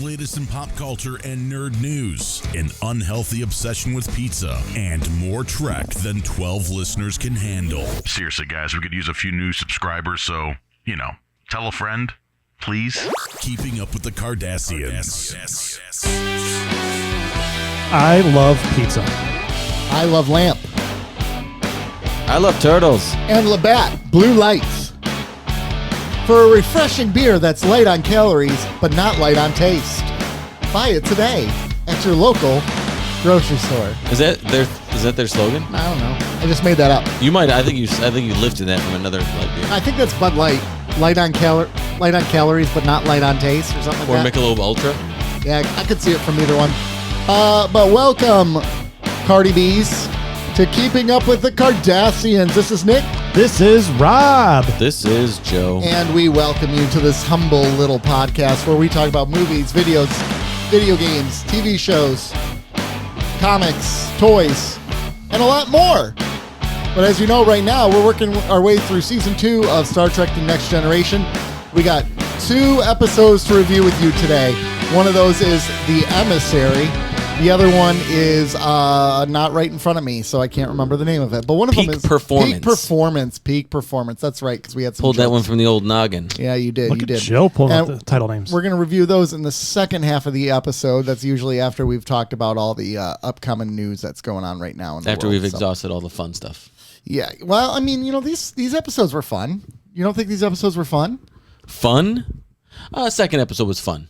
Latest in pop culture and nerd news, an unhealthy obsession with pizza, and more Trek than 12 listeners can handle. Seriously, guys, we could use a few new subscribers, so, tell a friend, please. Keeping Up with the Cardassians. I love pizza. I love lamp. I love turtles. And Labatt, blue lights. For a refreshing beer that's light on calories, but not light on taste. Buy it today at your local grocery store. Is that their slogan? I don't know. I just made that up. You might. I think you lifted that from another light beer. I think that's Bud Light. Light on calories, but not light on taste, or something like that. Or Michelob Ultra. Yeah, I could see it from either one. But welcome, Cardi B's, to Keeping Up with the Cardassians. This is Nick. This is Rob. This is Joe. And we welcome you to this humble little podcast where we talk about movies, videos, video games, TV shows, comics, toys, and a lot more. But as you know, right now, we're working our way through Season 2 of Star Trek The Next Generation. We got 2 episodes to review with you today. One of those is The Emmissary. The other one is not right in front of me, so I can't remember the name of it. But one of them is Peak Performance. That's right, because we had some pulled that one from the old noggin. Yeah, you did. Look you at did. Joe pulling up the title names. We're going to review those in the second half of the episode. That's usually after we've talked about all the upcoming news that's going on right now in the After world, we've exhausted all the fun stuff. Yeah. Well, I mean, these episodes were fun. You don't think these episodes were fun? Fun? Second episode was fun.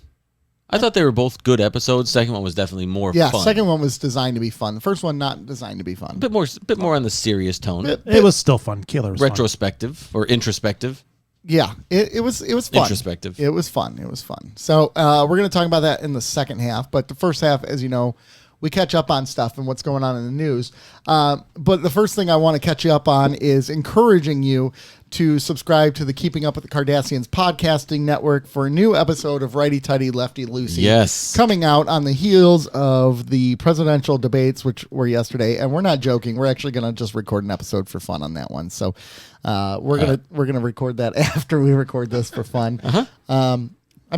I thought they were both good episodes. Second one was definitely more fun. Yeah, second one was designed to be fun. The first one not designed to be fun. A bit more on the serious tone. It was still fun. Kayla was retrospective or introspective. Yeah, it was fun. Introspective. It was fun. So we're going to talk about that in the second half. But the first half, as you know, we catch up on stuff and what's going on in the news. But the first thing I want to catch you up on is encouraging you to subscribe to the Keeping Up with the Cardassians Podcasting Network for a new episode of Righty Tighty Lefty Loosey. Yes. Coming out on the heels of the presidential debates, which were yesterday. And we're not joking. We're actually going to just record an episode for fun on that one. So we're gonna record that after we record this for fun. I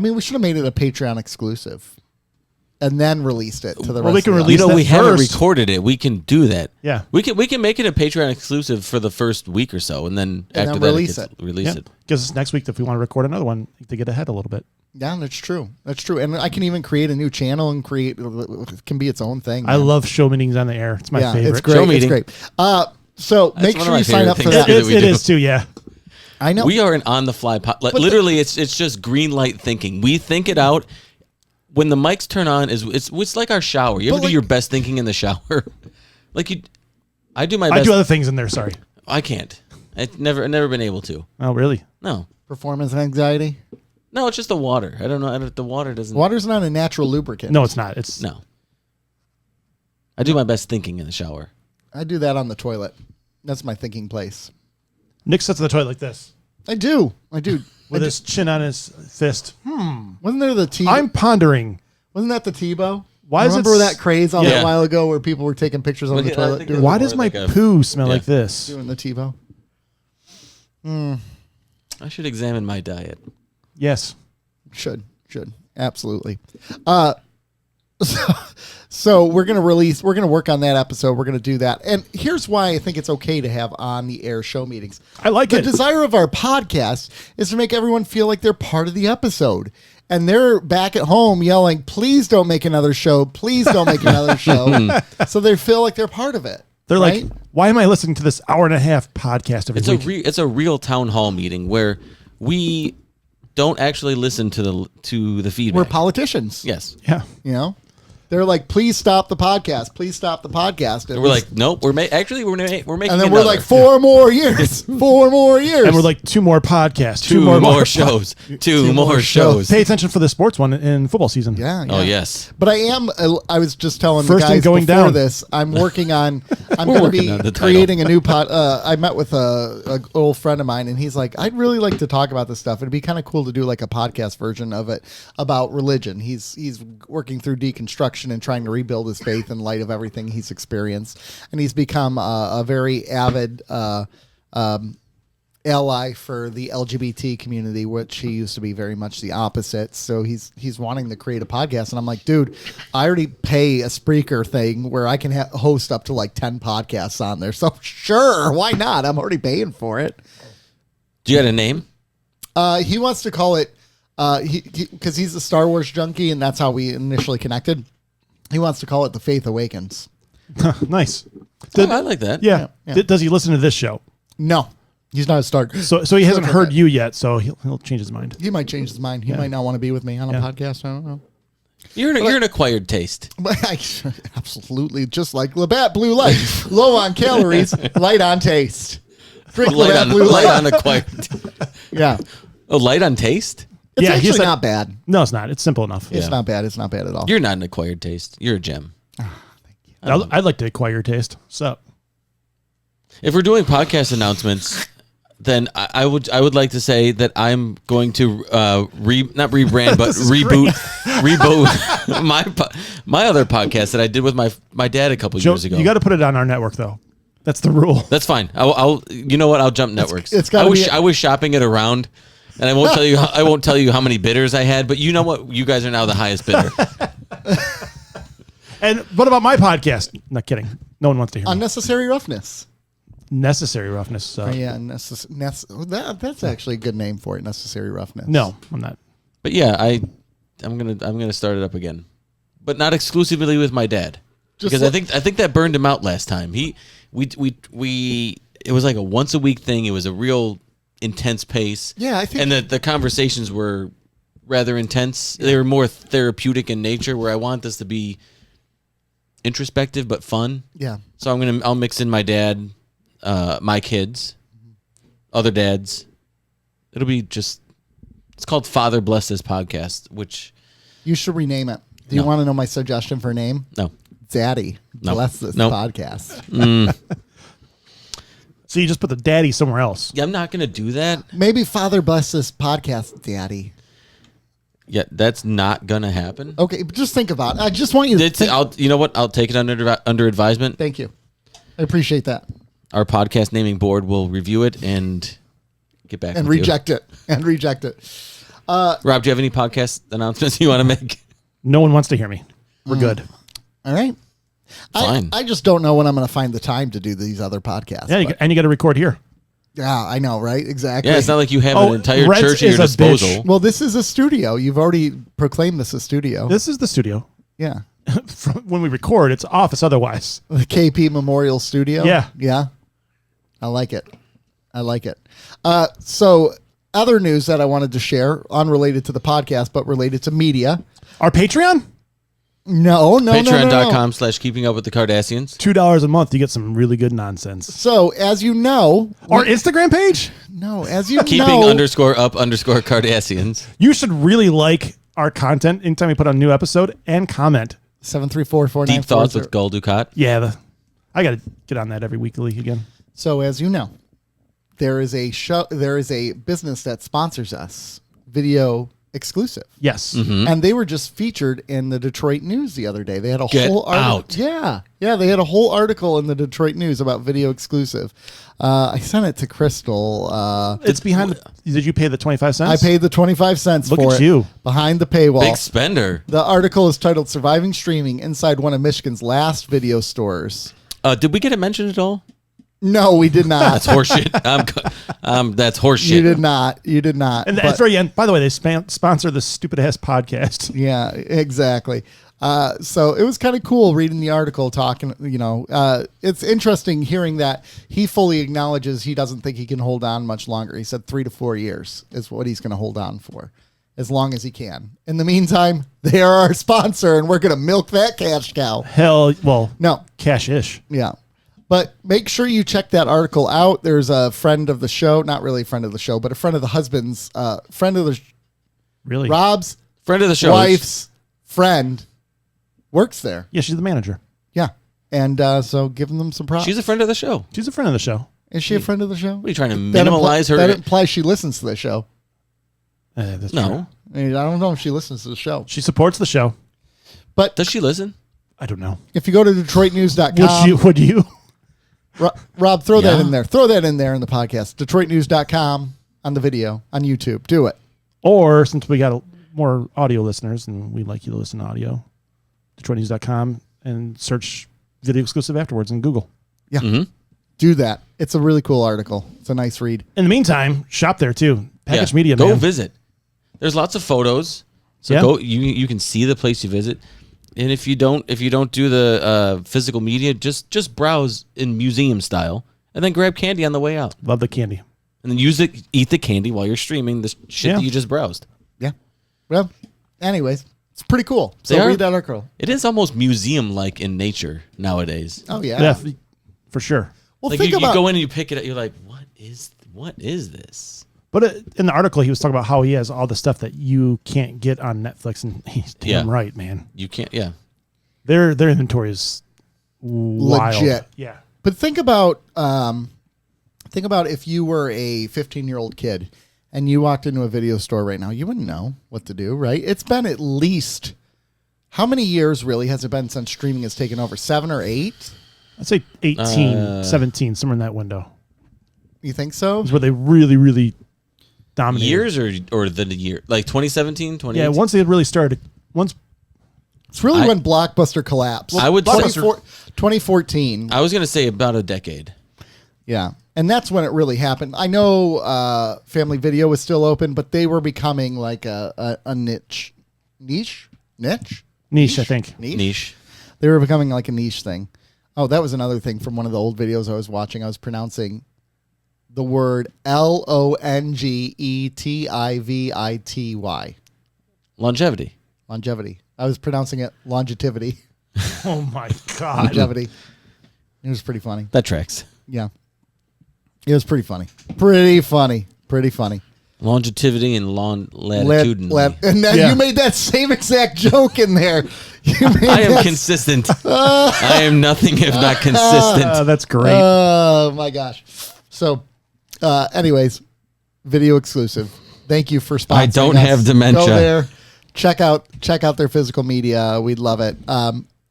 mean, we should have made it a Patreon exclusive. And then released it to the rest we can of the release audience. we haven't first. recorded it. We can do that. Yeah. We can make it a Patreon exclusive for the first week or so, and then after that release it. Release it. Gives us next week if we want to record another one to get ahead a little bit. Yeah, that's true. And I can even create a new channel and it can be its own thing. I love show meetings on the air. It's my favorite. It's great. Show meeting. It's great. So That's make one of sure my you sign up for favorite that. things. It is too, yeah. I know. We are an on-the-fly literally, it's just green light thinking. We think it out. When the mics turn on, it's like our shower. You ever do your best thinking in the shower? I do my best. I do other things in there, sorry. I can't. I've never been able to. Oh, really? No. Performance anxiety? No, it's just the water. I don't know. The water doesn't. Water's not a natural lubricant. No, it's not. No. I do my best thinking in the shower. I do that on the toilet. That's my thinking place. Nick sits in the toilet like this. I do. With his chin on his fist. Wasn't there the Tebow? I'm pondering. Wasn't that the Tebow? Why is Remember that craze a Yeah. while ago where people were taking pictures on the I toilet think doing, Why more does my like a- poo smell Yeah. like this? doing the Tebow? I should examine my diet. Should. Yes. Absolutely. So we're going to work on that episode. We're going to do that. And here's why I think it's okay to have on the air show meetings. I like it. The desire of our podcast is to make everyone feel like they're part of the episode. And they're back at home yelling, please don't make another show. Please don't make another show. So they feel like they're part of it. They're right? like, why am I listening to this hour and a half podcast every week? It's a real town hall meeting where we don't actually listen to the feedback. We're politicians. Yes. Yeah. You know? They're like, please stop the podcast. Please stop the podcast. And we're like, nope. We're making. And then we're like, 4 more years. 4 more years. And we're like, 2 more podcasts. two more shows. Two more shows. Pay attention for the sports one in football season. Yeah. Oh yes. But I was just telling First the and guys going before down. this, I'm working on, I'm We're going to working on the be title. creating a new I met with a old friend of mine, and he's like, I'd really like to talk about this stuff. It'd be kind of cool to do like a podcast version of it about religion. He's working through deconstruction and trying to rebuild his faith in light of everything he's experienced. And he's become a very avid ally for the LGBT community, which he used to be very much the opposite. So he's wanting to create a podcast, and I'm like, dude, I already pay a Spreaker thing where I can host up to like 10 podcasts on there. So sure, why not? I'm already paying for it. Do you have a name? He wants to call it because he's a Star Wars junkie, and that's how we initially connected. He wants to call it The Faith Awakens. Nice. I like that. Yeah. Does he listen to this show? No. He's not a Star. So he hasn't heard you yet, so he'll change his mind. He might change his mind. He might not want to be with me on a podcast. I don't know. You're an acquired taste. Absolutely. Just like Labatt Blue Light. Low on calories, light on taste. Drink Labatt Blue Light. Light on acquired. Yeah. Oh, light on taste? It's actually not bad. No, it's not. It's simple enough. It's not bad. It's not bad at all. You're not an acquired taste. You're a gem. Oh, thank you. I'd like to acquire your taste. So, if we're doing podcast announcements, then I would like to say that I'm going to not rebrand but reboot my other podcast that I did with my dad a couple years ago. You got to put it on our network though. That's the rule. That's fine. I'll you know what? I'll jump networks. I was shopping it around, and I won't tell you how many bidders I had. But you know what? You guys are now the highest bidder. And what about my podcast? Not kidding. No one wants to hear me. Unnecessary Roughness. Necessary Roughness. Yeah, that's actually a good name for it. Necessary Roughness. No, I'm not. But yeah, I'm gonna start it up again, but not exclusively with my dad, because I think that burned him out last time. It was like a once a week thing. It was a real intense pace. Yeah, I think, and the conversations were rather intense. They were more therapeutic in nature, where I want this to be introspective but fun. Yeah. So I'll mix in my dad, my kids, other dads. It'll be it's called Father Bless This Podcast, which you should rename it. Do you want to know my suggestion for a name? No. Daddy Bless This Podcast. So you just put the daddy somewhere else. Yeah, I'm not going to do that. Maybe Father Bless This Podcast, Daddy. Yeah, that's not going to happen. Okay, but just think about it. I just want you to you know what? I'll take it under advisement. Thank you. I appreciate that. Our podcast naming board will review it and get back and with reject it. And reject it. Rob, do you have any podcast announcements you want to make? No one wants to hear me. We're good. All right. Fine. I just don't know when I'm going to find the time to do these other podcasts. Yeah, and you got to record here. Yeah, I know, right? Exactly. Yeah, it's not like you have an entire Reds church at your disposal. Bitch. Well, this is a studio. You've already proclaimed this a studio. This is the studio. Yeah. When we record, it's office otherwise. The KP Memorial Studio? Yeah. Yeah. I like it. So other news that I wanted to share, unrelated to the podcast, but related to media. Our Patreon? No. Patreon.com/keeping up with the Cardassians. $2 a month, you get some really good nonsense. So, as you know... Our Instagram page? No, as you know... Keeping _ Cardassians. You should really like our content anytime we put out a new episode and comment. 734-4940. Deep Thoughts with Gul Dukat. Yeah, I got to get on that every weekly again. So, as you know, there is a business that sponsors us, Video Exclusive. Yes. Mm-hmm. And they were just featured in the Detroit News the other day. They had a whole article. Out. Yeah, they had a whole article in the Detroit News about Video Exclusive. I sent it to Crystal. It's behind did you pay the 25 cents? I paid the 25 cents Look for at it. you. Behind the paywall. Big spender. The article is titled Surviving Streaming Inside One of Michigan's Last Video Stores. Did we get it mentioned at all? No, we did not. That's horseshit. That's horseshit. You did not. And that's very end. By the way, they sponsor the stupid ass podcast. Yeah, exactly. So it was kind of cool reading the article, talking, it's interesting hearing that he fully acknowledges he doesn't think he can hold on much longer. He said 3 to 4 years is what he's going to hold on for, as long as he can. In the meantime, they are our sponsor, and we're going to milk that cash cow. No. Cash-ish. Yeah. But make sure you check that article out. There's a friend of the show, not really a friend of the show, but a friend of the husband's, Rob's friend of the show, wife's friend works there. Yeah, she's the manager. Yeah. And so giving them some props. She's a friend of the show. She's a friend of the show. Is she a friend of the show? What are you trying to minimize her? That implies she listens to the show. That's no. true. I don't know if she listens to the show. She supports the show. But does she listen? I don't know. If you go to DetroitNews.com. Would you? Rob, throw that in there. Throw that in there in the podcast. DetroitNews.com on the video on YouTube. Do it. Or since we got more audio listeners and we'd like you to listen to audio, DetroitNews.com and search video exclusive afterwards in Google. Yeah. Mm-hmm. Do that. It's a really cool article. It's a nice read. In the meantime, shop there too. Package Media, Go man. visit. There's lots of photos. So go. You can see the place you visit. And if you don't do the physical media, just browse in museum style, and then grab candy on the way out, Love the candy. and then eat the candy while you're streaming the shit that you just browsed. Yeah. Well, anyways, it's pretty cool. So read that article. It is almost museum-like in nature nowadays. Oh yeah. Yeah, for sure. Well, Like think you about go in and you pick it up, you're like, what is this? But in the article, he was talking about how he has all the stuff that you can't get on Netflix, and he's damn right, man. You can't. Yeah. Their inventory is wild. Legit. Yeah. But think about if you were a 15-year-old kid and you walked into a video store right now, you wouldn't know what to do, right? It's been at least, how many years really has it been since streaming has taken over? 7 or 8? I'd say 18, 17, somewhere in that window. You think so? Is where they really, really dominated. Years or the year? Like 2017, 2018? Yeah, once they really started, It's really when Blockbuster collapsed. I would 2014. I was going to say about a decade. Yeah. And that's when it really happened. I know Family Video was still open, but they were becoming like a niche. Niche, I think. Niche. They were becoming like a niche thing. Oh, that was another thing from one of the old videos I was watching. I was pronouncing the word LONGETIVITY. Longevity. Longevity. I was pronouncing it longevity. Oh, my God. Longevity. It was pretty funny. That tracks. Yeah. It was pretty funny. Pretty funny. Longevity and latitudinally. And then you made that same exact joke in there. I am consistent. I am nothing if not consistent. That's great. Oh, my gosh. So, anyways, video exclusive. Thank you for sponsoring I don't us. have dementia. Go there. Check out their physical media. We'd love it.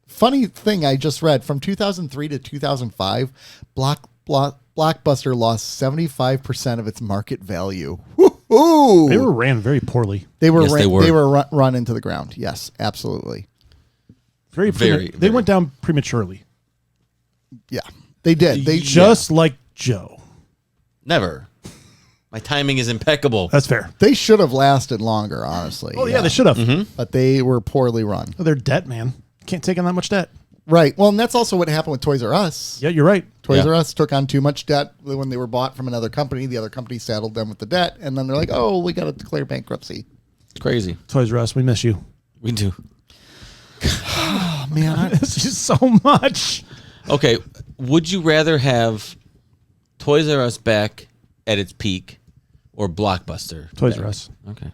Funny thing I just read, from 2003 to 2005, Blockbuster lost 75% of its market value. Woo-hoo! They were ran very poorly. They were Yes, they were. they were run into the ground. Yes, absolutely. They went down prematurely. Yeah, they did. They Just like Joe. Never. My timing is impeccable. That's fair. They should have lasted longer, honestly. Oh, yeah, they should have. Mm-hmm. But they were poorly run. Well, they're debt, man. Can't take on that much debt. Right. Well, and that's also what happened with Toys R Us. Yeah, you're right. Toys R Us took on too much debt when they were bought from another company. The other company saddled them with the debt, and then they're like, "Oh, we got to declare bankruptcy." It's crazy. Toys R Us, we miss you. We do. Oh man, It's just so much. Okay. Would you rather have Toys R Us back at its peak or Blockbuster? Toys back? R Us. Okay.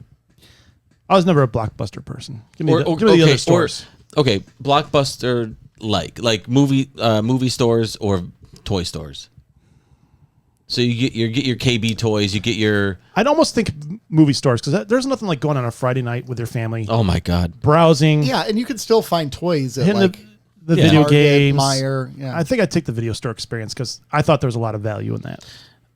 I was never a Blockbuster person. Give me the other stores. Okay, Blockbuster like movie stores or toy stores. So you get your KB toys, you get your. I'd almost think movie stores, because there's nothing like going on a Friday night with your family, Oh my God. browsing, yeah, and you can still find toys at hitting like the video Target, games. Meijer. Yeah, I think I'd take the video store experience because I thought there was a lot of value in that.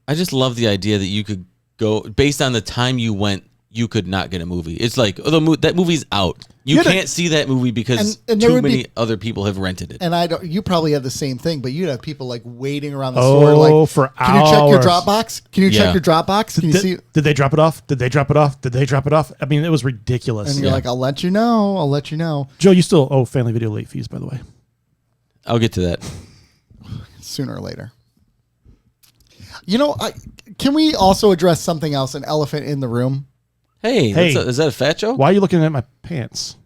I just love the idea that you could go based on the time you went. You could not get a movie. It's like that movie's out. You can't see that movie because and there too would many be- other people have rented it. and I don't. You probably have the same thing, but you'd have people like waiting around the Oh, store, like, for can you check your hours. Dropbox? Can you check your Dropbox? Can you see? Did they drop it off? Did they drop it off? Did they drop it off? I mean, it was ridiculous. And you're like, I'll let you know. I'll let you know Joe, you still owe Family Video late fees, by the way. I'll get to that. sooner or later. You know, can we also address something else? An elephant in the room. Hey, is that a fat joke? Why are you looking at my pants?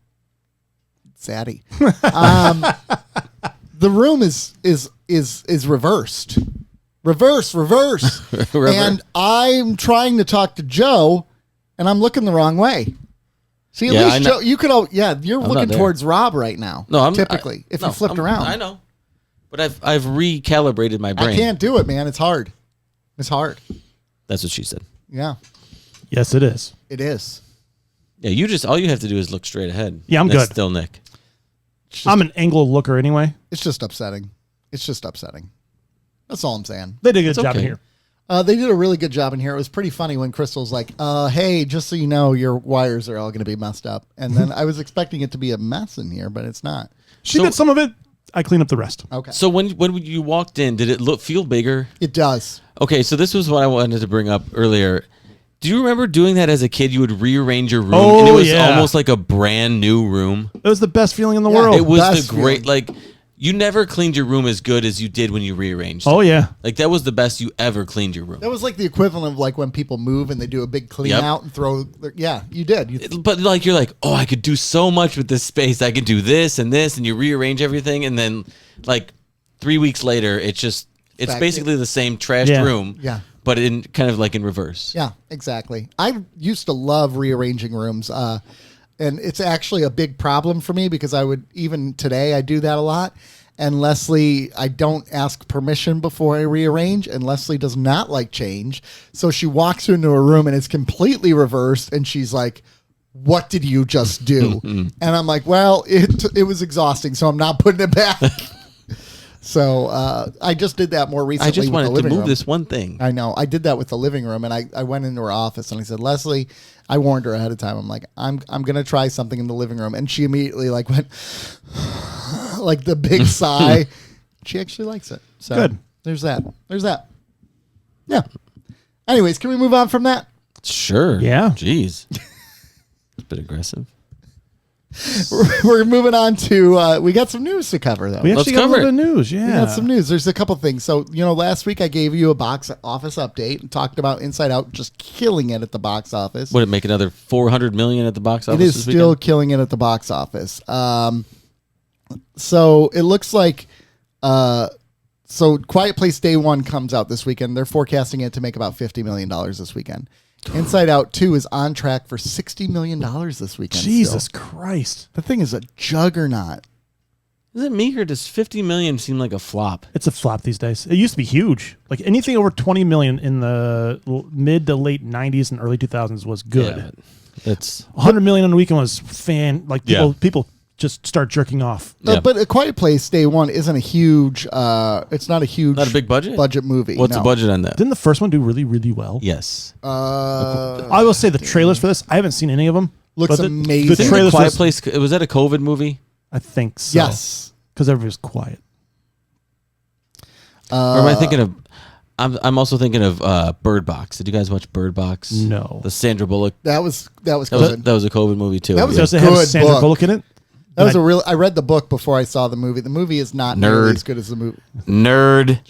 Zaddy. The room is reversed. Reverse. And I'm trying to talk to Joe, and I'm looking the wrong way. See, at least Joe, you could. You're looking towards Rob right now. No, I'm typically if you flipped around. I know, but I've recalibrated my brain. I can't do it, man. It's hard. It's hard. That's what she said. Yeah, Yes, it is. it is. Yeah, all you have to do is look straight ahead. Yeah, I'm That's good. Still Nick. I'm an angle looker anyway. It's just upsetting. It's just upsetting. That's all I'm saying. They did a good It's job in okay. here. They did a really good job in here. It was pretty funny when Crystal's like, hey, just so you know, your wires are all going to be messed up. And then I was expecting it to be a mess in here, but it's not. She did some of it. I cleaned up the rest. Okay. So when you walked in, did it feel bigger? It does. Okay, so this was what I wanted to bring up earlier. Do you remember doing that as a kid? You would rearrange your room, and it was almost like a brand new room. It was the best feeling in the world. It was best the great, feeling. like, you never cleaned your room as good as you did when you rearranged. Oh, yeah. Like, that was the best you ever cleaned your room. That was like the equivalent of like when people move and they do a big clean out and throw. Yeah, you did. But, like, you're like, oh, I could do so much with this space. I could do this, and you rearrange everything, and then, like, 3 weeks later, it's basically the same trashed room. Yeah. But in kind of like in reverse. Yeah, exactly. I used to love rearranging rooms. And it's actually a big problem for me because even today, I do that a lot. And Leslie, I don't ask permission before I rearrange, and Leslie does not like change. So she walks into a room and it's completely reversed, and she's like, what did you just do? And I'm like, well, it was exhausting, so I'm not putting it back. So I just did that more recently. I just with the wanted to living move room. this one thing. I know. I did that with the living room, and I went into her office and I said, Leslie, I warned her ahead of time. I'm like, I'm going to try something in the living room. And she immediately like went like the big sigh. She actually likes it. So Good. There's that. Yeah. Anyways, can we move on from that? Sure. Yeah. Jeez. It's a bit aggressive. We're moving on to, we got some news to cover, though. We actually got a cover little it. bit of news. Yeah. We got some news. There's a couple things. So, last week I gave you a box office update and talked about Inside Out just killing it at the box office. Would it make another $400 million at the box office? It is this still weekend? killing it at the box office. So it looks like, so Quiet Place Day 1 comes out this weekend. They're forecasting it to make about $50 million this weekend. Inside Out 2 is on track for $60 million this weekend. Jesus still. Christ. The thing is a juggernaut. Is it me or does $50 million seem like a flop? It's a flop these days. It used to be huge. Like anything over 20 million in the mid to late 90s and early 2000s was good. Yeah, it's 100 million on the weekend was people just start jerking off. Yeah. But A Quiet Place Day 1 isn't a huge, it's not a huge. Not a big budget movie. What's the budget on that? Didn't the first one do really, really well? Yes. I will say the trailers for this, I haven't seen any of them. Looks but amazing. The Didn't trailers Quiet was, Place, was that a COVID movie? I think so. Yes. Because everybody was quiet. Or am I thinking of? I'm also thinking of Bird Box. Did you guys watch Bird Box? No. The Sandra Bullock. That was That was good. a COVID movie too. That was yeah. Does it have Good Sandra book. Bullock in it? That was a real. I read the book before I saw the movie. The movie is not nearly Nerd. as good as the movie. Nerd.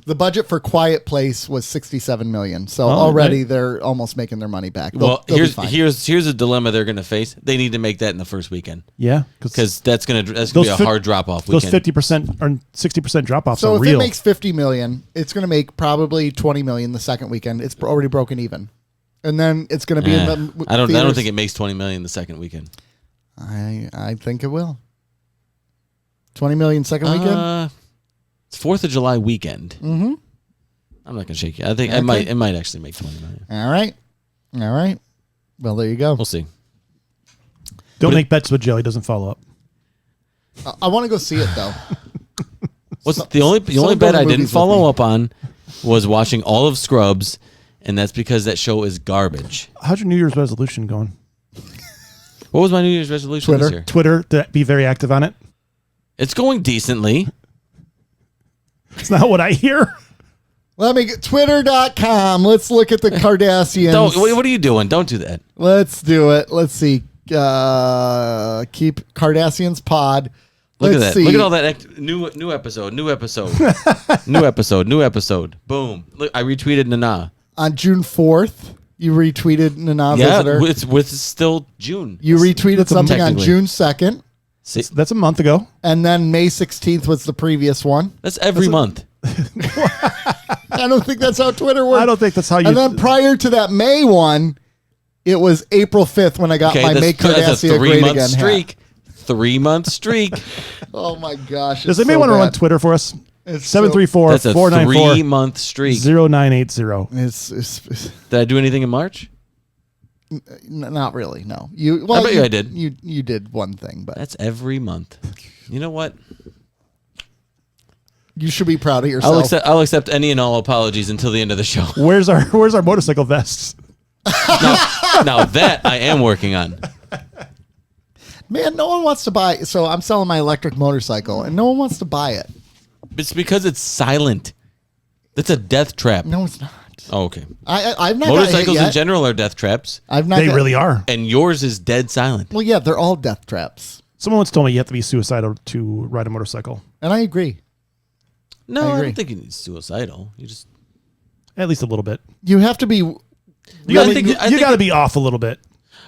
The budget for Quiet Place was $67 million. So Oh, already right. they're almost making their money back. Well, They'll be fine. here's a dilemma they're going to face. They need to make that in the first weekend Yeah. because that's gonna be a Those hard drop off Those weekend. 50% or 60% drop offs So are if real. it makes $50 million, it's going to make probably $20 million the second weekend. It's already broken even, and then it's going to be in the. I don't theaters. think it makes $20 million the second weekend. I think it will. $20 million second weekend. It's 4th of July weekend. Mm-hmm. I'm not gonna shake you. I think Okay. it might actually make $20 million. All right. Well, there you go. We'll see. Don't make bets with Joe. He doesn't follow up. I want to go see it though. The only someone go bet to I didn't movies with follow me. up on was watching all of Scrubs, and that's because that show is garbage. How's your New Year's resolution going? What was my New Year's resolution this year? Twitter, to be very active on it. It's going decently. It's not what I hear. Let me get Twitter.com. Let's look at the Cardassians. What are you doing? Don't do that. Let's do it. Let's see. Keep Cardassians Pod. Look Let's at that. see. Look at all that new episode. New episode. Boom. Look, I retweeted Nana. On June 4th, you retweeted Nana Yeah, Visitor. it's still June. You retweeted something on technically. June 2nd. See, That's a month ago. And then May 16th was the previous one. that's every month. I don't think that's how Twitter works. I don't think that's how you. And then prior to that May one, it was April 5th when I got my Make that's a Cardassia Great 3-month Again streak. hat. 3-month streak. Oh my gosh. Does it's anybody so want to run bad. Twitter for us? It's so- 734 That's a 494 3-month streak. 0980. It's Did I do anything in March? not really. No. I bet you I did. You did one thing, but That's every month. You know what? You should be proud of yourself. I'll accept any and all apologies until the end of the show. Where's our motorcycle vests? Now that I am working on. Man, no one wants to buy. So I'm selling my electric motorcycle, and no one wants to buy it. It's because it's silent. That's a death trap. No, it's not. Oh, okay. I've not Motorcycles got hit in general are death traps, I've not. They really are. and yours is dead silent. Well, yeah, they're all death traps, Someone once told me you have to be suicidal to ride a motorcycle. and I agree. No, I I agree. don't think it's suicidal. You just At least a little bit. You have to be. You I gotta, think- I you think gotta it- be off a little bit.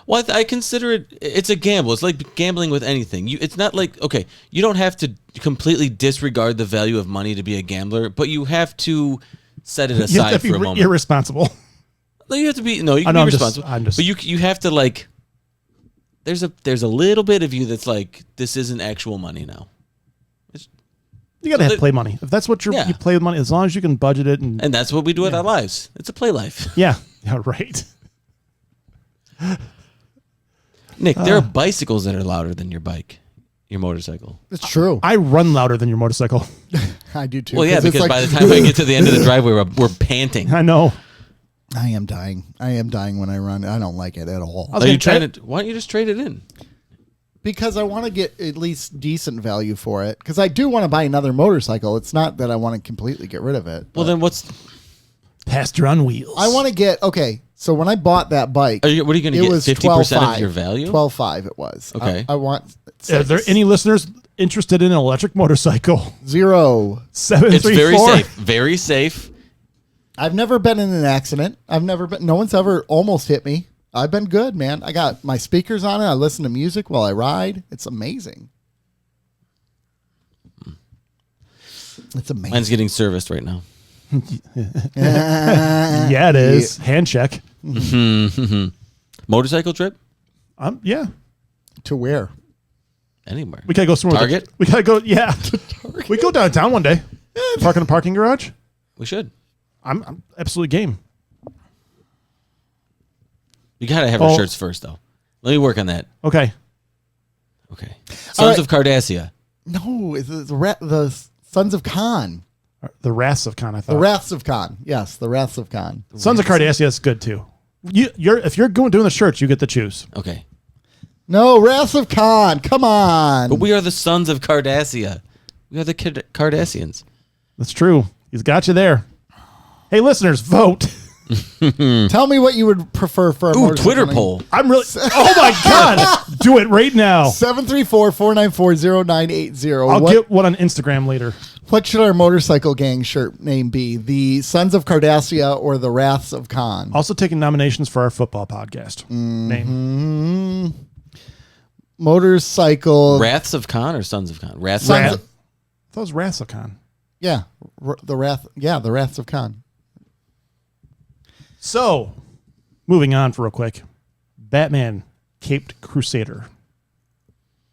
well, I consider it's a gamble. It's like gambling with anything. It's not like okay, you don't have to completely disregard the value of money to be a gambler, but you have to set it You have aside to for a be moment. irresponsible. No, you have to be. No, you I can know, be I'm just- responsible. I'm just- But you have to like. There's a little bit of you that's like this isn't actual money now, You gotta have play money. If that's what you play with money, as long as you can budget it and and that's what we do with our lives. It's a play life. yeah, right. Nick, there are bicycles that are louder than your motorcycle. It's true. I run louder than your motorcycle. I do too. Well, yeah, it's because like- by the time I get to the end of the driveway, we're panting. I know. I am dying. I am dying when I run. I don't like it at all. I was Are you gonna- trying to? Why don't you just trade it in? Because I want to get at least decent value for it. Because I do want to buy another motorcycle. It's not that I want to completely get rid of it. Well, then what's? Pastor on wheels. I want to get okay. So when I bought that bike, What are you going to it get? was 50% of your value? 12.5 it was. Okay. I want. Are there any listeners interested in an electric motorcycle? 0? 734. It's very safe. Very safe. I've never been in an accident. I've never been. No one's ever almost hit me. I've been good, man. I got my speakers on it. I listen to music while I ride. It's amazing. It's amazing. Mine's getting serviced right now. Yeah, it is. Hand check. Motorcycle trip? Yeah. To where? Anywhere. We gotta go somewhere. Target? We gotta go. Yeah. We go downtown one day. Park in a parking garage. We should. I'm absolutely game. You gotta have our shirts first, though. Let me work on that. Okay. Okay. Sons right. of Cardassia. No, it's the Sons of Khan. The Wraths of Khan. I thought. The Wraths of Khan. Yes, the Wraths of Khan. Sons of Cardassian is good too. If you're doing the shirts, you get to choose. Okay. No, Wraths of Khan. Come on. But we are the sons of Cardassia. We are the Cardassians. That's true. He's got you there. Hey, listeners, vote. Tell me what you would prefer for a Ooh, motorcycle. Twitter poll. I'm really. Oh my God! Do it right now. 734-494-0980. I'll get one on Instagram later. What should our motorcycle gang shirt name be? The Sons of Cardassia or the Wraths of Khan? Also taking nominations for our football podcast name. Motorcycle. Wraths of Khan or Sons of Khan? Wraths Sons of of- That was Wraths of Khan. Yeah, the Wraths of Khan. So, moving on for real quick. Batman Caped Crusader.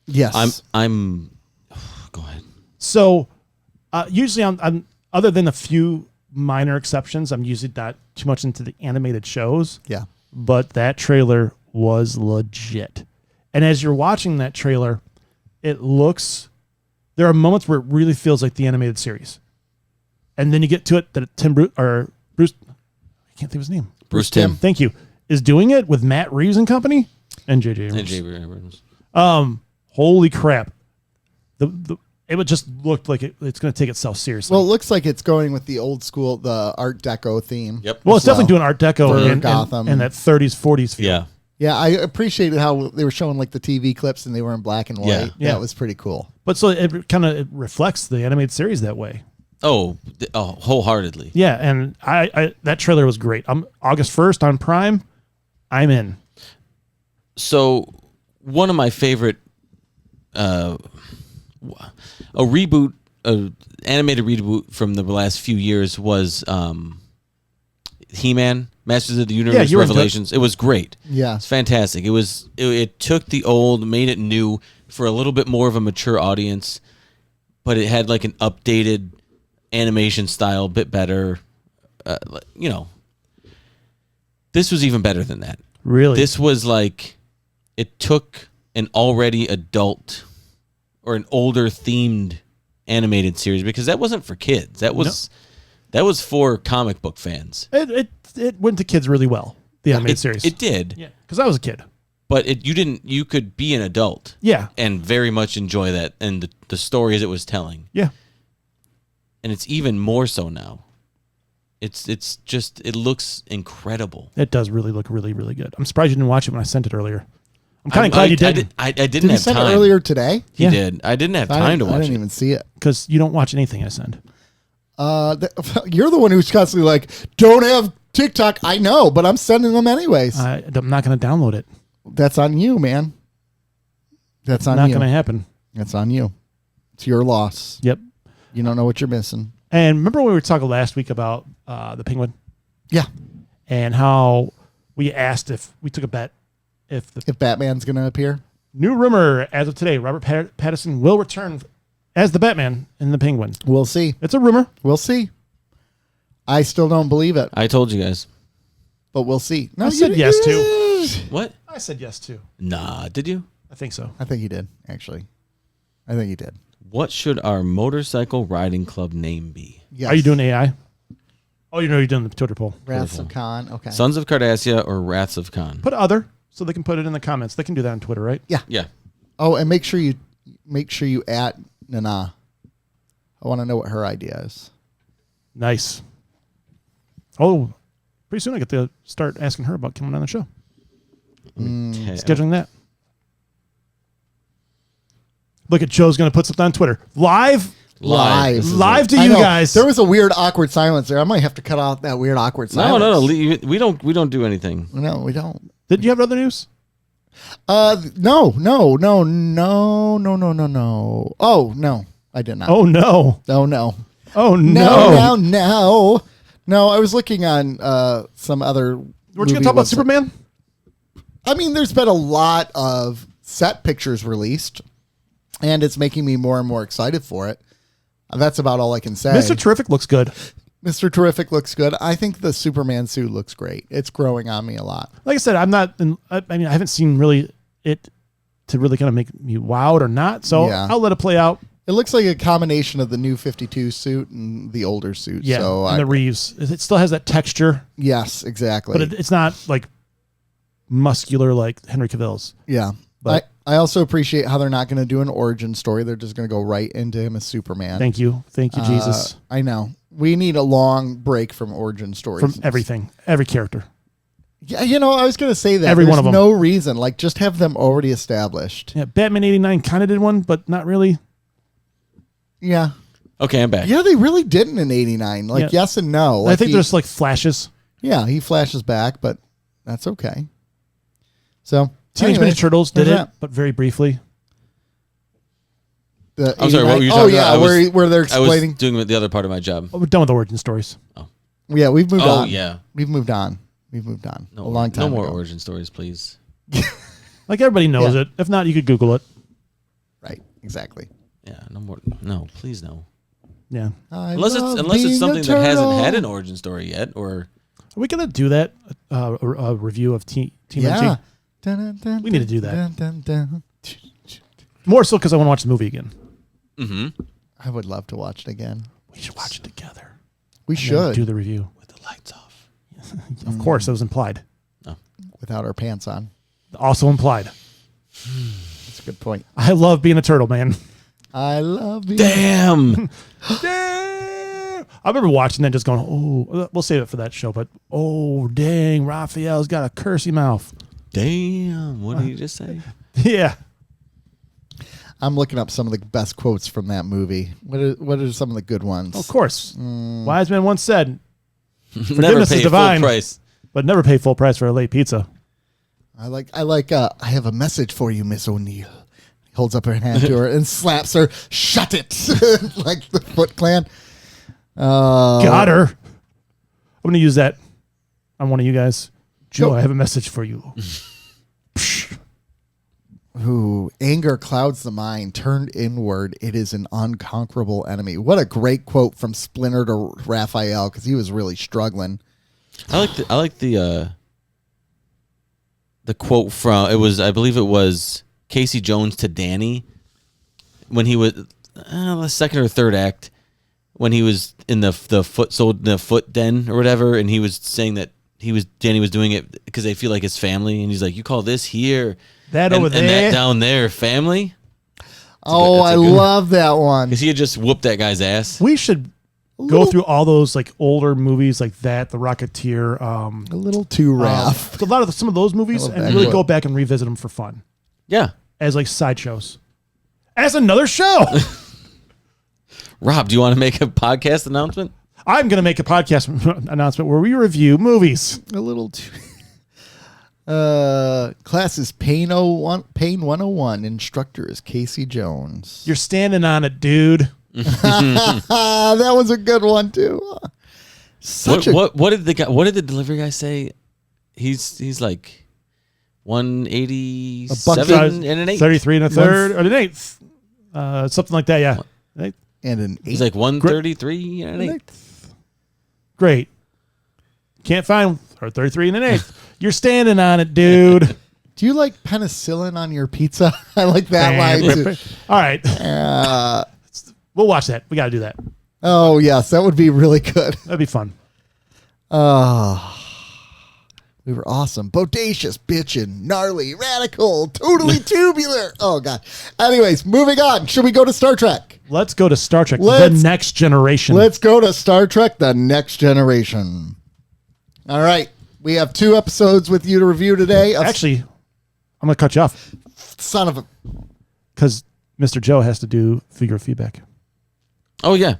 Yes. I'm go ahead. So, usually I'm other than a few minor exceptions, I'm usually not too much into the animated shows. Yeah. But that trailer was legit. And as you're watching that trailer, there are moments where it really feels like the animated series. And then you get to it that Bruce, I can't think of his name. Bruce Timm. Thank you. Is doing it with Matt Reeves and company and J.J. And Abrams. J.B. Holy crap. It would just look like it's going to take itself seriously. Well, it looks like it's going with the old school, the Art Deco theme. Yep. Well, it's definitely doing Art For Deco Gotham. and that 30s, 40s feel. Yeah. Yeah, I appreciated how they were showing like the TV clips and they were in black and white. Yeah. Yeah. That was pretty cool. But so it kind of reflects the animated series that way. Oh, wholeheartedly. Yeah, and I that trailer was great. I'm August 1st on Prime. I'm in. So, one of my favorite animated reboot from the last few years was He-Man, Masters of the Universe, you were into it. Revelations. It was great. Yeah. It's fantastic. It took the old, made it new for a little bit more of a mature audience, but it had like an updated animation style, a bit better. This was even better than that. Really? This was like, it took an already adult or an older themed animated series because that wasn't for kids. That was for comic book fans. It went to kids really well. The animated series. It did. Yeah, because I was a kid. But you could be an adult. Yeah. And very much enjoy that and the stories it was telling. Yeah. And it's even more so now. It's just, it looks incredible. It does really look really, really good. I'm surprised you didn't watch it when I sent it earlier. I'm kind of glad you did. I didn't Did he have send time. it earlier today? He did. I didn't have time to watch I didn't it. even see it. Because you don't watch anything I send. You're the one who's constantly like, don't have TikTok. I know, but I'm sending them anyways. I'm not going to download it. That's on you, man. That's on Not you. going to happen. That's on you. It's your loss. Yep. You don't know what you're missing. And remember when we were talking last week about the Penguin? Yeah. And how we asked if we took a bet if Batman's going to appear. New rumor as of today, Robert Pattinson will return as the Batman in the Penguin. We'll see. It's a rumor. We'll see. I still don't believe it, I told you guys. but we'll see. No, I said yes too. What? I said yes too. Nah, did you? I think so. I think he did, actually. I think he did. What should our motorcycle riding club name be? Yes. Are you doing AI? Oh, you know you're doing the Twitter poll. Wraths of Khan? Okay. Sons of Cardassia or Wraths of Khan? Put other so they can put it in the comments. They can do that on Twitter, right? Yeah. Yeah. Oh, and make sure you at Nana. I want to know what her idea is. Nice. Oh, pretty soon I get to start asking her about coming on the show. Okay. Scheduling that. Look at Joe's going to put something on Twitter. Live Live to I you know. guys. There was a weird awkward silence there. I might have to cut out that weird awkward silence. No. We don't do anything. No, we don't. Did you have other news? No. Oh, no. I did not. Oh, no. Oh, no. Oh, No, no. no. No, I was looking on some other. Weren't you going to talk about Superman? I mean, there's been a lot of set pictures released, and it's making me more and more excited for it. That's about all I can say. Mr. Terrific looks good. Mr. Terrific looks good. I think the Superman suit looks great. It's growing on me a lot. Like I said, I haven't seen really it to really kind of make me wowed or not. So Yeah. I'll let it play out. It looks like a combination of the new 52 suit and the older suit. Yeah. So and the Reeves. It still has that texture, yes, exactly. but it's not like muscular like Henry Cavill's. Yeah. But- I also appreciate how they're not going to do an origin story. They're just going to go right into him as Superman. Thank you, Jesus, I know. We need a long break from origin stories. from everything, every character. Yeah, I was going to say that. Every There's one of them. no reason. Like, just have them already established. Yeah, Batman '89 kind of did one, but not really. Yeah. Okay, I'm back. Yeah, they really didn't in 89. Like, Yeah. yes and no. Like I think there's like flashes. Yeah, he flashes back, but that's okay. So, Teenage anyway, Mutant Turtles did there's it, but very briefly. the I'm sorry, what 89 were you Oh, talking yeah, about? where they're I explaining. was doing the other part of my job. Oh, we're done with origin stories. Yeah, we've moved on. Oh, yeah. We've moved on. A long time No more ago. origin stories, please. Like everybody knows Yeah. it. If not, you could Google it. Right, exactly. Yeah, no more. No, please no. Yeah. Unless it's something that hasn't had an origin story yet, or Are we gonna do that? A review of TNG? Yeah. We need to do that. that. More so because I want to watch the movie again. I would love to watch it again. We should watch it together. We And then should. do the review. with the lights off. Of course, that was implied. Without our pants on. Also implied. That's a good point. I love being a turtle, man. I love you. Damn. Damn! I remember watching that, just going, "Oh, we'll save it for that show." But oh, dang, Raphael's got a cursey mouth. Damn. What did you just say? Yeah. I'm looking up some of the best quotes from that movie. What are some of the good ones? Of course. Wise man once said, Never Forgiveness is pay divine. full price. "But never pay full price for a late pizza." I like I have a message for you, Miss O'Neill. He holds up her hand to her and slaps her. Shut it. Like the Foot Clan. Got her. I'm going to use that on one of you guys. Joe, Go. I have a message for you. Ooh, anger clouds the mind. Turned inward, it is an unconquerable enemy. What a great quote from Splinter to Raphael, because he was really struggling. I like the quote from I believe it was Casey Jones to Danny when he was the second or third act when he was in the foot den or whatever, and he was saying that Danny was doing it because they feel like his family, and he's like, you call this here, over there, and that down there family. Oh, I love that one. Because he had just whooped that guy's ass. We should go through all those like older movies like that, The Rocketeer. A little too rough. A lot of some of those movies, and really go back and revisit them for fun. Yeah. As like sideshows. As another show. Rob, do you want to make a podcast announcement? I'm going to make a podcast announcement where we review movies. A little too... class is Pain 101. Instructor is Casey Jones. You're standing on it, dude. That was a good one too. What did the delivery guy say? He's like 187 and an eighth. 33 and a third or an eighth. Something like that, yeah. And an eighth. He's like 133 and an eighth. Great. Can't find or 33 and an eighth. You're standing on it, dude. Do you like penicillin on your pizza? I like that line too. All right. We'll watch that. We got to do that. Oh, yes. That would be really good. That'd be fun. We were awesome. Bodacious, bitchin', gnarly, radical, totally tubular. Oh, God. Anyways, moving on. Should we go to Star Trek? Let's go to Star Trek, The Next Generation. Let's go to Star Trek, The Next Generation. All right. We have 2 episodes with you to review today. Actually, I'm going to cut you off. Son of a... Because Mr. Joe has to do figure of feedback. Oh, yeah.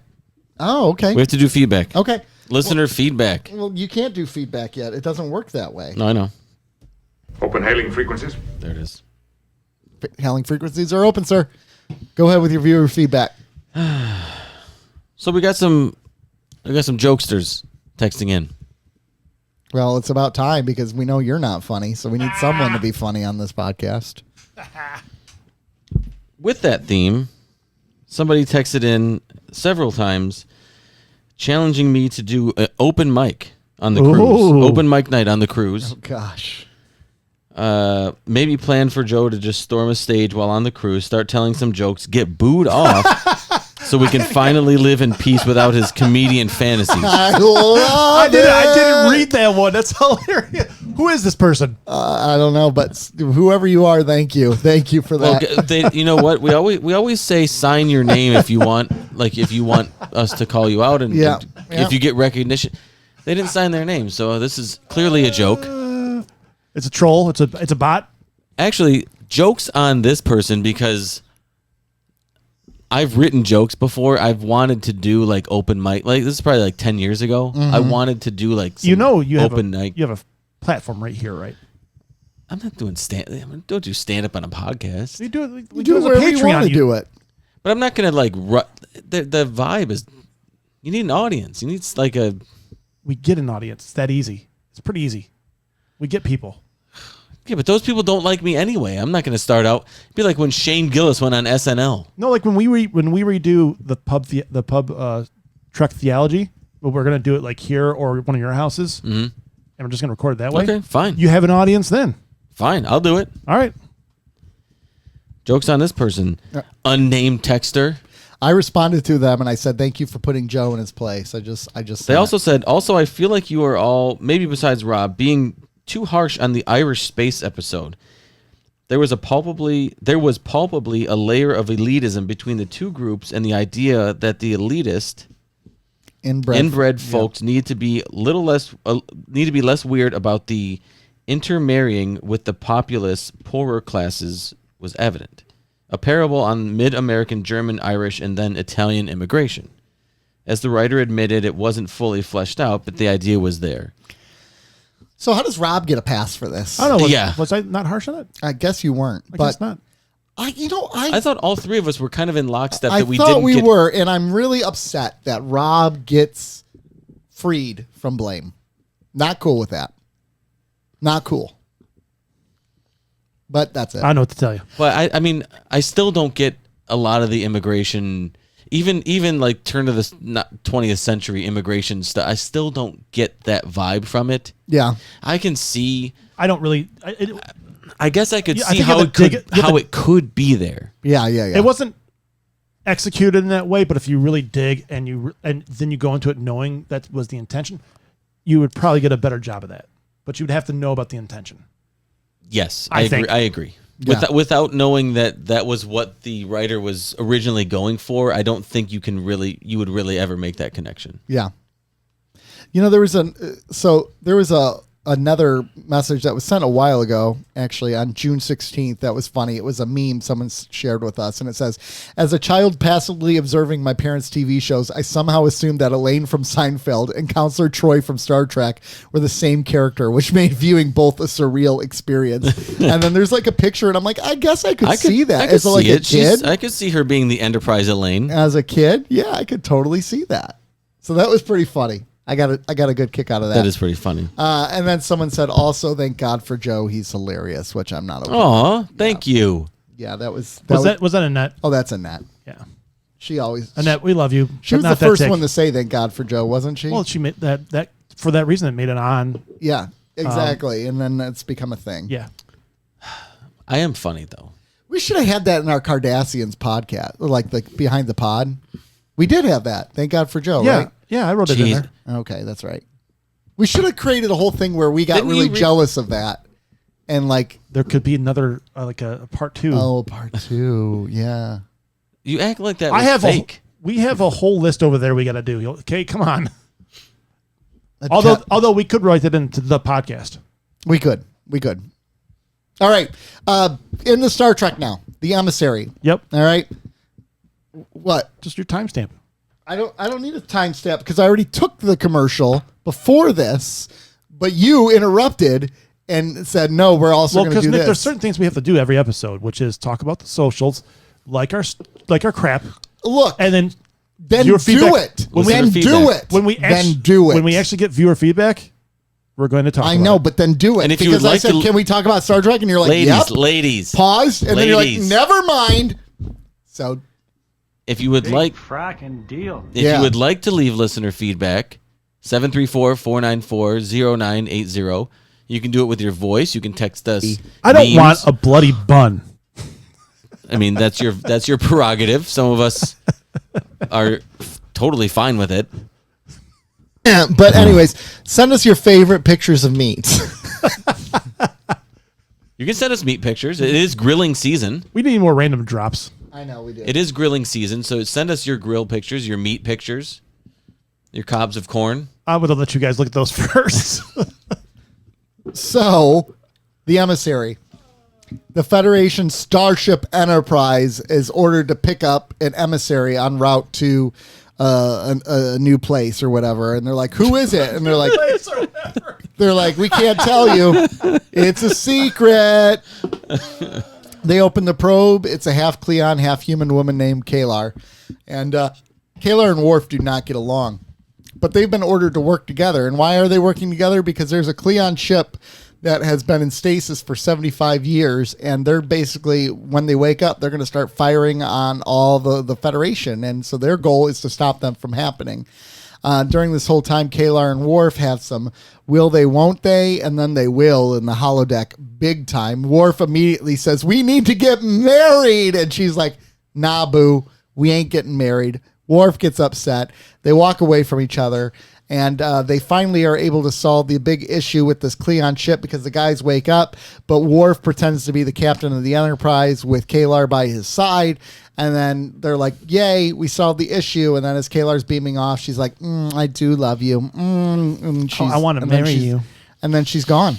Oh, okay. We have to do feedback. Okay. Listener feedback. Well, you can't do feedback yet. It doesn't work that way. No, I know. Open hailing frequencies. There it is. Hailing frequencies are open, sir. Go ahead with your viewer feedback. So we got some jokesters texting in. Well, it's about time because we know you're not funny, so we need someone to be funny on this podcast. With that theme, somebody texted in several times challenging me to do an open mic on the cruise. Open mic night on the cruise. Oh, gosh. Maybe plan for Joe to just storm a stage while on the cruise, start telling some jokes, get booed off, so we can finally live in peace without his comedian fantasies. I love it. I didn't read that one. That's hilarious. Who is this person? I don't know, but whoever you are, thank you. Thank you for that. Well, you know what? We always say sign your name if you want, like if you want us to call you out, and if you get recognition. They didn't sign their name, so this is clearly a joke. It's a troll. It's a bot. Actually, jokes on this person because I've written jokes before. I've wanted to do like open mic. Like this is probably like 10 years ago. I wanted to do like some you have open mic. You have a platform right here, right? I'm not doing don't do stand up on a podcast. You do it. You do it wherever you want to do it. But I'm not gonna like the vibe is. You need an audience. You need like a. We get an audience. It's that easy. It's pretty easy. We get people. Yeah, but those people don't like me anyway. I'm not going to start out. It'd be like when Shane Gillis went on SNL. No, like when we redo the pub truck theology, but we're going to do it like here or one of your houses, and we're just going to record it that way. Okay, fine. You have an audience then. Fine, I'll do it. All right. Jokes on this person. Unnamed texter. I responded to them and I said, "Thank you for putting Joe in his place." I just. They also said, I feel like you are all, maybe besides Rob, being too harsh on the Irish space episode. There was palpably a layer of elitism between the two groups, and the idea that the elitist inbred folks need to be less weird about the intermarrying with the populous poorer classes was evident. A parable on mid-American German, Irish, and then Italian immigration. As the writer admitted, it wasn't fully fleshed out, but the idea was there. So how does Rob get a pass for this? I don't know. Was I not harsh on it? I guess you weren't. I guess not. I thought all three of us were kind of in lockstep that we thought didn't we get. were, and I'm really upset that Rob gets freed from blame. Not cool with that. Not cool. But that's it. I know what to tell you. But I mean, I still don't get a lot of the immigration, even like turn of the 20th century immigration stuff. I still don't get that vibe from it. Yeah, I can see. I don't really. I guess I could see I think how it could be there. Yeah. It wasn't. executed in that way, but if you really dig and then you go into it knowing that was the intention, you would probably get a better job of that. But you'd have to know about the intention. Yes, I think. I agree. Yeah. Without knowing that was what the writer was originally going for, I don't think you would really ever make that connection. Yeah. There was another message that was sent a while ago, actually on June 16th. That was funny. It was a meme someone shared with us, and it says, "As a child passively observing my parents' TV shows, I somehow assumed that Elaine from Seinfeld and Counselor Troy from Star Trek were the same character, which made viewing both a surreal experience." And then there's like a picture, and I'm like, I guess I could see that as like a kid. I could see her being the Enterprise Elaine. As a kid, yeah, I could totally see that. So that was pretty funny. I got a good kick out of that. That is pretty funny. And then someone said, also, thank God for Joe. He's hilarious, which I'm not okay. Aw, thank you. Yeah, was that Annette? Oh, that's Annette. Yeah. She always. Annette, we love you. She was the first one to say thank God for Joe, wasn't she? Well, she made that for that reason. It made it on. Yeah, exactly. And then it's become a thing. Yeah. I am funny, though. We should have had that in our Cardassians podcast, like the Behind the Pod. We did have that. Thank God for Joe, Yeah. right? Yeah, I wrote it in there. Okay, that's right. We should have created a whole thing where we got Didn't really you jealous of that. And like, There could be another like a part 2. oh, part 2. Yeah. You act like that was fake. We have a whole list over there we got to do. Okay, come on. A Although we could write it into the podcast. We could. All right. In the Star Trek now, the Emissary. Yep. All right. What? Just your timestamp. I don't need a timestamp because I already took the commercial before this, but you interrupted and said, no, we're also going to do Nick, this. there's certain things we have to do every episode, which is talk about the socials, like our crap. Look, And then do feedback. it. When Then we- do it. Then do it. When we actually get viewer feedback, we're going to talk I about know, it. but then do it. And if you because would I like said, to- can we talk about Star Trek? And you're like, yep. Ladies. Pause. And then you're like, Ladies. never mind. So, If you would like, fracking deal. if you would like to leave listener feedback, 734-494-0980. You can do it with your voice. You can text us. I don't memes. want a bloody bun. I mean, that's your prerogative. Some of us are totally fine with it. yeah, but anyways, send us your favorite pictures of meat. You can send us meat pictures. It is grilling season. We need more random drops. I know we do. It is grilling season, so send us your grill pictures, your meat pictures, your cobs of corn. I would have let you guys look at those first. So, the Emissary. The Federation Starship Enterprise is ordered to pick up an emissary en route to a new place or whatever. And they're like, who is it? And they're like, we can't tell you. It's a secret. They open the probe. It's a half Klingon, half human woman named Kalar. And Kalar and Worf do not get along. But they've been ordered to work together. And why are they working together? Because there's a Klingon ship that has been in stasis for 75 years. And they're basically, when they wake up, they're going to start firing on all the Federation. And so their goal is to stop them from happening. During this whole time, Kalar and Worf have some will they, won't they, and then they will in the holodeck big time. Worf immediately says, we need to get married. And she's like, nah, boo, we ain't getting married. Worf gets upset. They walk away from each other. And they finally are able to solve the big issue with this Klingon ship because the guys wake up, but Worf pretends to be the captain of the Enterprise with Kalar by his side. And then they're like, yay, we solved the issue. And then as Kalar's beaming off, she's like, I do love you. And I want to marry you. And then she's gone.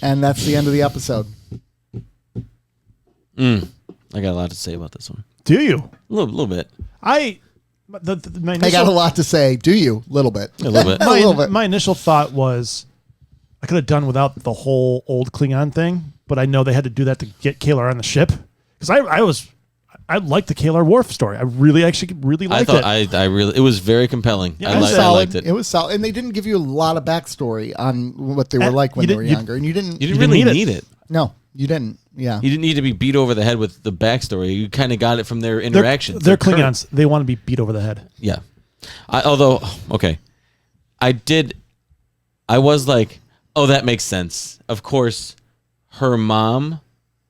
And that's the end of the episode. I got a lot to say about this one. Do you? A little bit. I got a lot to say. Do you? Little bit. A little bit. A little bit. My initial thought was I could have done without the whole old Klingon thing, but I know they had to do that to get Kalar on the ship. Because I liked the Kalar Worf story. I really liked it. It was very compelling. Yeah, I liked it. It was solid. And they didn't give you a lot of backstory on what they were like when they were younger. And you didn't really need it. No, you didn't. Yeah. You didn't need to be beat over the head with the backstory. You kind of got it from their interactions. They're Klingons. They want to be beat over the head. Yeah. I was like, oh, that makes sense. Of course, her mom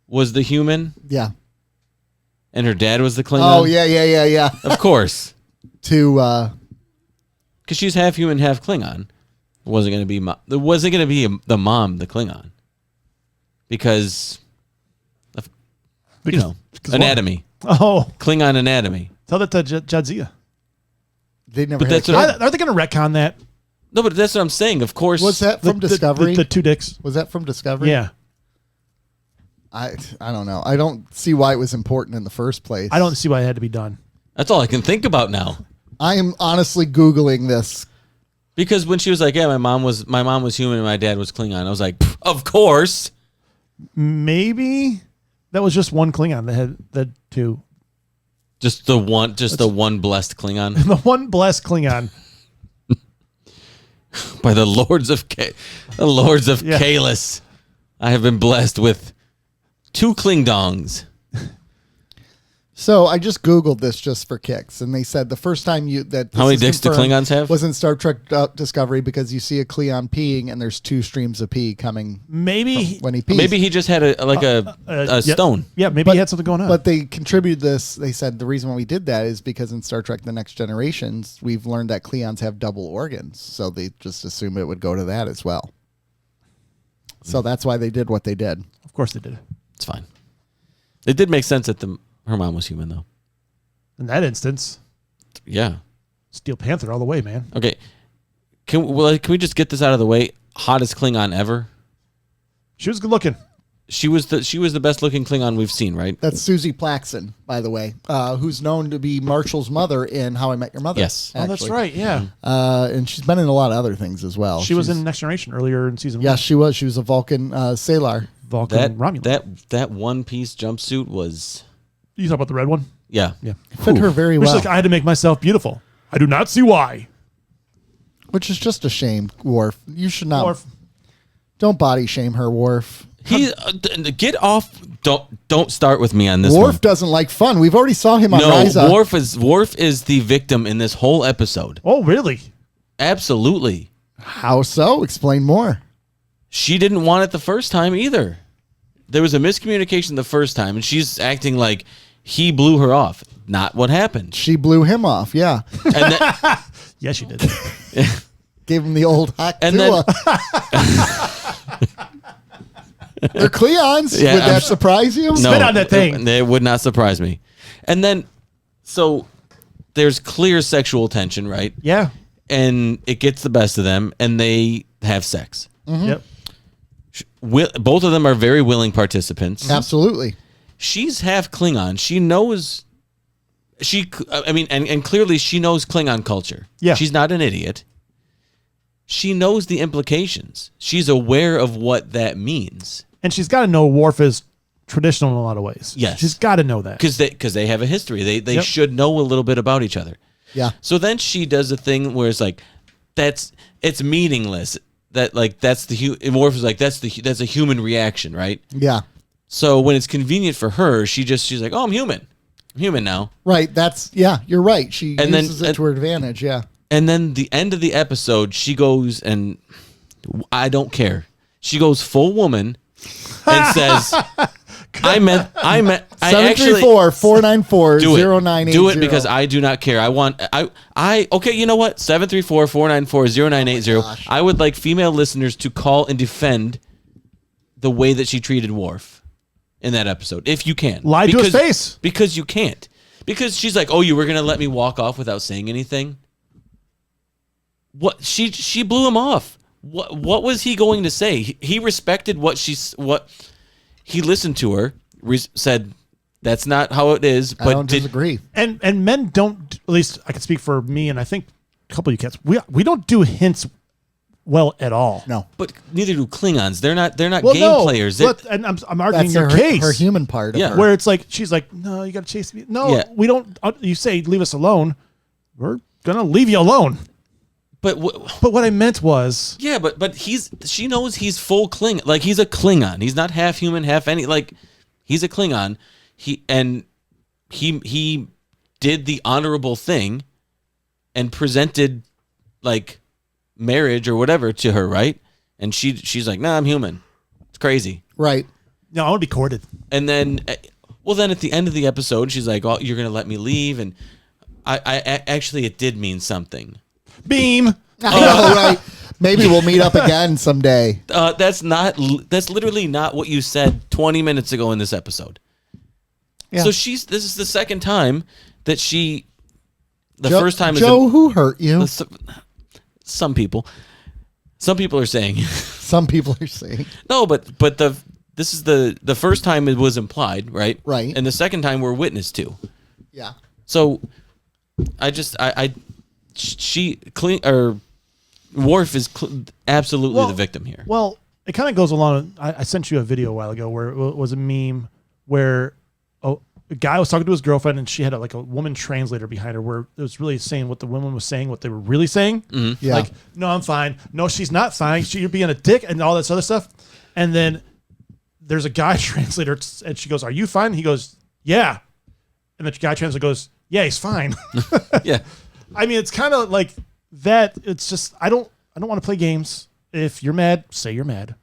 was the human. Yeah. And her dad was the Klingon. Oh yeah. Of course. To Because she's half human, half Klingon. It wasn't going to be the mom, the Klingon. Because anatomy. What? Oh, Klingon anatomy. tell that to Jadzia. they never. But Had that's a what kid. Are they going to retcon that? No, but that's what I'm saying. Of course. Was that from Discovery? The two dicks. Was that from Discovery? Yeah. I don't know. I don't see why it was important in the first place. I don't see why it had to be done. That's all I can think about now. I am honestly Googling this. Because when she was like, "Yeah, my mom was human and my dad was Klingon," I was like, "Of course." Maybe that was just one Klingon that had the two. Just the one blessed Klingon The one blessed Klingon. by the lords of Yeah. Kalis. I have been blessed with 2 Klingdongs. So I just Googled this just for kicks, and they said the first time that How many this is dicks do confirmed Klingons have? was in Star Trek Discovery, because you see a Klingon peeing and there's 2 streams of pee coming Maybe. when he pees. Maybe he just had a Yeah. stone. Yeah, maybe he had something going on. But they contributed this. They said the reason why we did that is because in Star Trek: The Next Generations, we've learned that Klingons have double organs, so they just assumed it would go to that as well. So that's why they did what they did. Of course they did. It's fine. It did make sense that her mom was human, though. In that instance, Yeah. Steel Panther all the way, man. Okay. Can we just get this out of the way? Hottest Klingon ever. She was good looking. She was the best looking Klingon we've seen, right? That's Susie Plaxton, by the way, who's known to be Marshall's mother in How I Met Your Mother. Yes. Oh, that's actually. right. Yeah. And she's been in a lot of other things as well. She was She's- in Next Generation earlier in season Yes, she was. She was a Vulcan sailor. Vulcan That Romulan. that one piece jumpsuit was You talk about the red one? yeah. Yeah. Fit her very Which well. is like, I had to make myself beautiful. I do not see why. Which is just a shame, Worf. You should not. Worf. Don't body shame her, Worf. He get off. Don't start with me on this Worf one. doesn't like fun. We've already saw him on No, Rise Up. Worf is the victim in this whole episode. Oh, really? Absolutely. How so? Explain more. She didn't want it the first time either. There was a miscommunication the first time, and she's acting like he blew her off. Not what happened. She blew him off. Yeah, And then, Yes, you did. gave him the old hot And then- They're Cleons. Yeah, Would I'm that s- surprise you? no, Spit on that thing. It would not surprise me. And then, so there's clear sexual tension, right? Yeah. And it gets the best of them, and they have sex. Yep. Both of them are very willing participants. Absolutely. She's half Klingon. She knows. And clearly she knows Klingon culture. Yeah. She's not an idiot. She knows the implications. She's aware of what that means. And she's got to know Worf is traditional in a lot of ways. Yes. She's got to know that. Because they have a history. They Yep. should know a little bit about each other. Yeah. So then she does a thing where it's like, it's meaningless. That like that's Worf is like that's a human reaction, right? Yeah. So when it's convenient for her, she's like, oh, I'm human. I'm human now. Right. You're right. She And then- uses it to her advantage. Yeah. And then the end of the episode, she goes and I don't care. She goes full woman and says, I meant I actually 734-494-0980. do it because I do not care. Okay, you know what? 734-494-0980. I would like female listeners to call and defend the way that she treated Worf in that episode, if you can. Lie to his face. Because you can't. Because she's like, oh, you were going to let me walk off without saying anything? What she blew him off. What was he going to say? He respected what he listened to her, said that's not how it is, but I don't disagree. And men don't, at least I can speak for me and I think a couple of you cats, we don't do hints well at all. No. But neither do Klingons. They're not Well, game no, players. but, and I'm arguing That's your her, case. her human part of Yeah. her. Where it's like, she's like, no, you got to chase me. No, Yeah. we don't. You say, leave us alone. We're going to leave you alone. But But what I meant was, yeah, but she knows he's full Klingon. Like he's a Klingon. He's not half human, half any. Like he's a Klingon. He did the honorable thing and presented like marriage or whatever to her, right? And she's like, nah, I'm human. It's crazy. Right. no, I want to be courted. And then Well, then at the end of the episode, she's like, "Oh, you're gonna let me leave," and I actually it did mean something. Beam. I know, right? Maybe we'll meet up again someday. That's literally not what you said 20 minutes ago in this episode. Yeah. So this is the second time that first time Joe, who hurt you? Some people are saying. Some people are saying. No, but this is the first time it was implied, right? Right. And the second time we're witness to. Yeah. So Worf is absolutely the victim here. Well, it kind of goes along. I sent you a video a while ago where it was a meme where a guy was talking to his girlfriend and she had a woman translator behind her where it was really saying what the woman was saying, what they were really saying. Mm-hmm. Yeah. Like, no, I'm fine. No, she's not fine. You're being a dick and all this other stuff. And then there's a guy translator and she goes, "Are you fine?" He goes, "Yeah." And the guy translator goes, "Yeah, he's fine." Yeah. I mean, it's kind of like that. It's just I don't want to play games. If you're mad, say you're mad.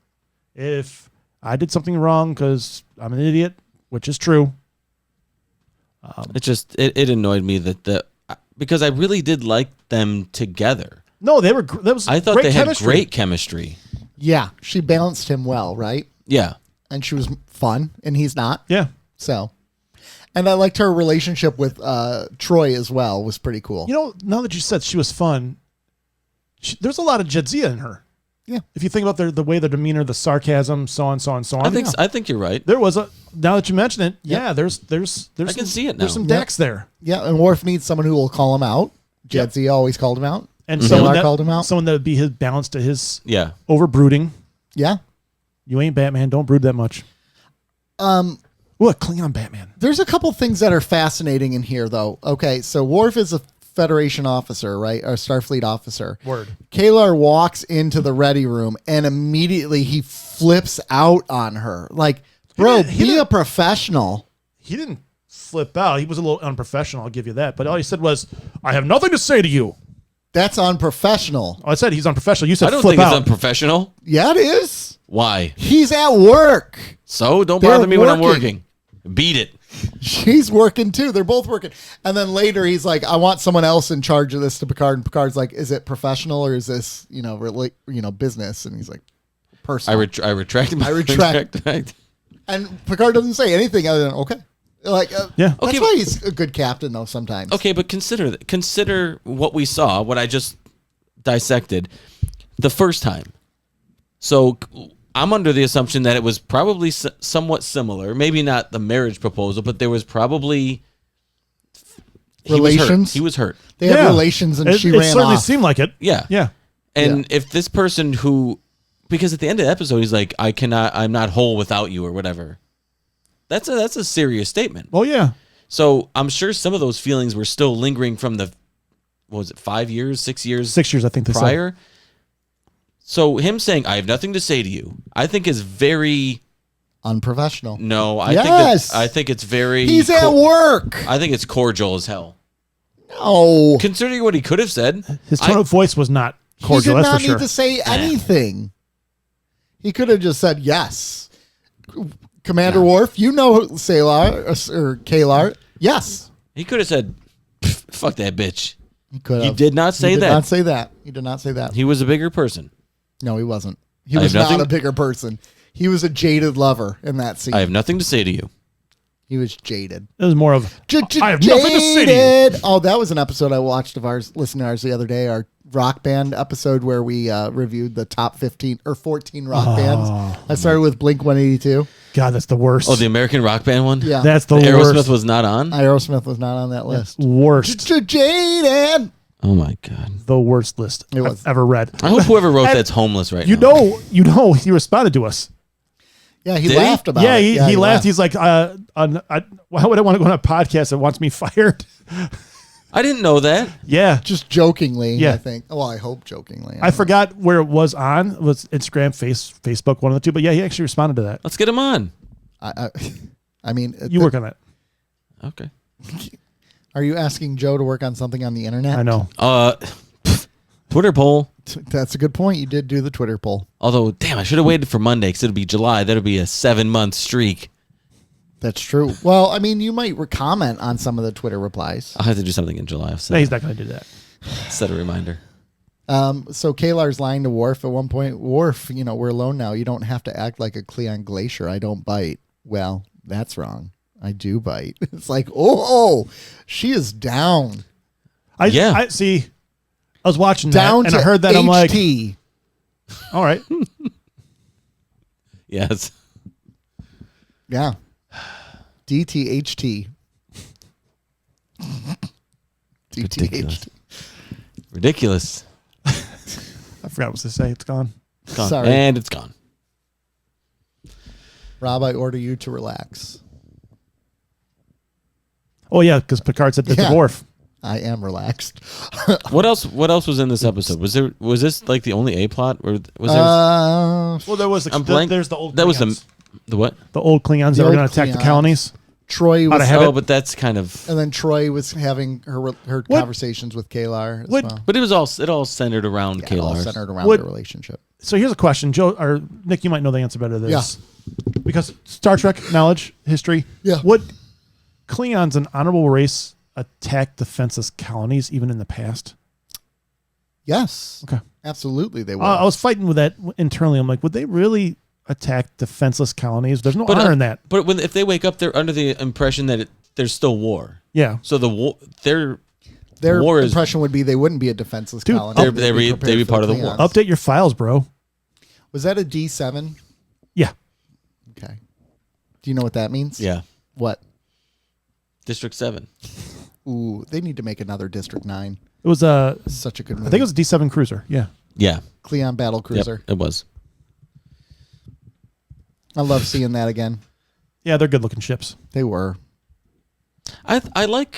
If I did something wrong because I'm an idiot, which is true. It annoyed me because I really did like them together. No, they were. I thought great they chemistry. had great chemistry. Yeah. She balanced him well, right? Yeah. And she was fun, and he's not. Yeah. So, and I liked her relationship with Troy as well. Was pretty cool. You know, now that you said she was fun, there's a lot of Jadzia in her. Yeah. If you think about the way, the demeanor, the sarcasm, so on, so on, so on. I think you're right. There was now that you mention it, Yep. yeah, there's I can see it now. There's some decks there. Yeah, and Worf needs someone who will call him out. Jadzia always called him out. And Someone called him out. Someone that would be his balance to his Yeah. over brooding. Yeah. You ain't Batman. Don't brood that much. What Klingon Batman? There's a couple things that are fascinating in here, though. Okay, so Worf is a Federation officer, right? Or Starfleet officer. Word. Kalar walks into the ready room and immediately he flips out on her. Like, bro, be a professional. He didn't flip out. He was a little unprofessional. I'll give you that. But all he said was, "I have nothing to say to you." That's unprofessional. I said he's unprofessional. You said I don't flip think out. it's unprofessional. Yeah, it is. Why? He's at work. So don't They're bother me when I'm working. working. Beat it. She's working too. They're both working. And then later he's like, "I want someone else in charge of this," to Picard. And Picard's like, "Is it professional or is this, business?" And he's like, "Personal." I retract. I retract. And Picard doesn't say anything other than okay. Like, Yeah. That's Okay, why he's a good captain, though. Sometimes. Okay, but consider what we saw, what I just dissected the first time. So I'm under the assumption that it was probably somewhat similar. Maybe not the marriage proposal, but there was probably Relations? He was hurt. They had relations, and she it ran certainly off. seemed like it. Yeah. Yeah. And if this person because at the end of the episode he's like, I'm not whole without you or whatever. That's a serious statement. Oh yeah. So I'm sure some of those feelings were still lingering from what was it, 5 years, 6 years? 6 years, I think. Prior. So him saying, "I have nothing to say to you," I think is very unprofessional. No, I think it's very. He's at work. I think it's cordial as hell. No, considering what he could have said, his tone of voice was not cordial. He did that's not for sure. need to say anything. He could have just said yes. Commander Worf, you know Salar or Kalar. Yes. He could have said, "Fuck that bitch." He could have. He did not say He that. did not say that. He did not say that. He was a bigger person. No, he wasn't. He was not a bigger person. He was a jaded lover in that scene. I have nothing to say to you. He was jaded. It was more of, I have jaded. nothing to say to you. Oh, that was an episode I watched of ours, listen to ours the other day, our rock band episode where we reviewed the top 15 or 14 rock bands. I started with Blink 182. God, that's the worst. Oh, the American rock band one? Yeah. That's the Aerosmith worst. was not on? Aerosmith was not on that list. Worst. Jaded. Oh my God. The worst list I've ever read. I hope whoever wrote that's homeless right now. You know, he responded to us. Yeah, he laughed about it. Yeah, he laughed. He's like, why would I want to go on a podcast that wants me fired? I didn't know that. Yeah. Just jokingly, Yeah. I think. Well, I hope jokingly. I forgot where it was on. It was Instagram, Facebook, one of the two. But yeah, he actually responded to that. Let's get him on. I mean, you work on that. Okay. Are you asking Joe to work on something on the internet? I know. Twitter poll. That's a good point. You did do the Twitter poll. Although, damn, I should have waited for Monday because it'll be July. That'll be a 7-month streak. That's true. Well, I mean, you might comment on some of the Twitter replies. I'll have to do something in July. No, he's not going to do that. Set a reminder. So Kalar's lying to Worf at one point. Worf, we're alone now. You don't have to act like a Cleon Glacier. I don't bite. Well, that's wrong. I do bite. It's like, oh, she is down. I see. I was watching Down that, to and I heard that. HT. I'm like, all right. Yes. Yeah. DTHT. DTHT. Ridiculous. I forgot what to say. It's gone. It's gone. Sorry. And it's gone. Rob, I order you to relax. Oh yeah, because Picard said the Yeah. dwarf. I am relaxed. What else was in this episode? Was this like the only A plot, or was there? Well, there was. I'm blank. There's the old. That was Klingons. the what? The old Klingons that were old going to attack the Klingons. colonies. Troy How'd I was, have Oh, it? but that's kind of. and then Troy was having her conversations with Kalar as What- well. But it all centered around Yeah, all Kalar. centered around What- their relationship. So here's a question, Joe or Nick. You might know the answer better to this. Yeah. Because Star Trek knowledge, history. Yeah. Would Klingons, an honorable race, attack defenseless colonies even in the past? Yes. Okay. Absolutely, they will. I was fighting with that internally. I'm like, would they really attack defenseless colonies? There's no honor in that. But if they wake up, they're under the impression that there's still war. Yeah. So the war, Their war is- impression would be they wouldn't be a defenseless Dude, colony. they'd be prepared for part of the war. Klingons. Update your files, bro. Was that a D7? Yeah. Okay. Do you know what that means? yeah, What? District 7. Ooh, they need to make another District 9. It was Such a good movie. I think it was a D7 cruiser. Yeah. Yeah, Cleon Battle Cruiser. Yep, it was. I love seeing that again. Yeah, they're good looking ships. They were. I like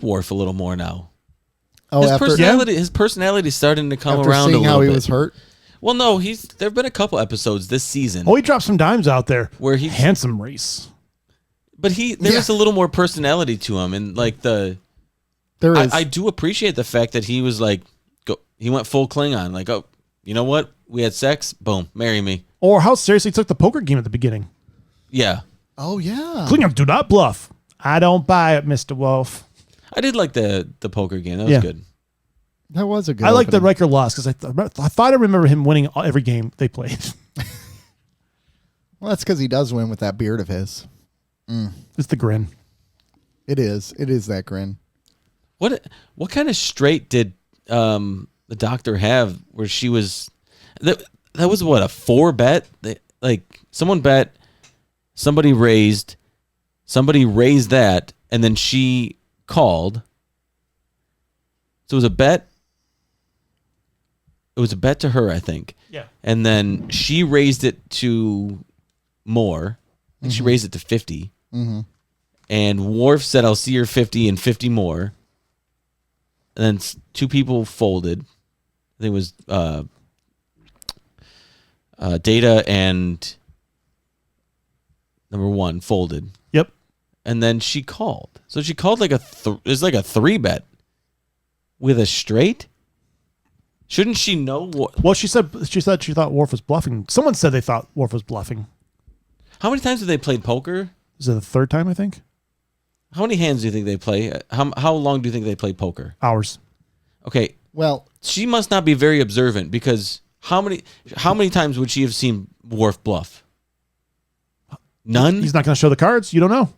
Worf a little more now. Oh, His after personality's starting to come after around a seeing little how he bit. was hurt. Well, no, there've been a couple episodes this season Oh, he dropped some dimes out there. where he's Handsome race. but there's a little more personality to him, and like There is. I do appreciate the fact that he was like, he went full Klingon, like, oh, you know what? We had sex, boom, marry me. Or how seriously he took the poker game at the beginning. Yeah, oh, yeah. Klingons do not bluff. I don't buy it, Mr. Wolf. I did like the poker game. That was Yeah. good. That was a good I like the opening. Riker loss because I thought I remember him winning every game they played. Well, that's because he does win with that beard of his. It's the grin. It is. It is that grin. What kind of straight did the doctor have where she was that was what, a 4 bet? Like someone bet, somebody raised that, and then she called. So it was a bet. It was a bet to her, I think. Yeah. And then she raised it to more. I think she raised it to 50. Mm-hmm. And Worf said, I'll see your 50 and 50 more. And then 2 people folded. I think it was Data and number 1 folded. Yep. And then she called. So she called like it's like a 3 bet with a straight. Shouldn't she know what? Well, she said she thought Worf was bluffing. Someone said they thought Worf was bluffing. How many times have they played poker? Is it the third time, I think? How many hands do you think they play? How long do you think they play poker? Hours. Okay, Well, she must not be very observant because how many times would she have seen Worf bluff? None. He's not going to show the cards. You don't know.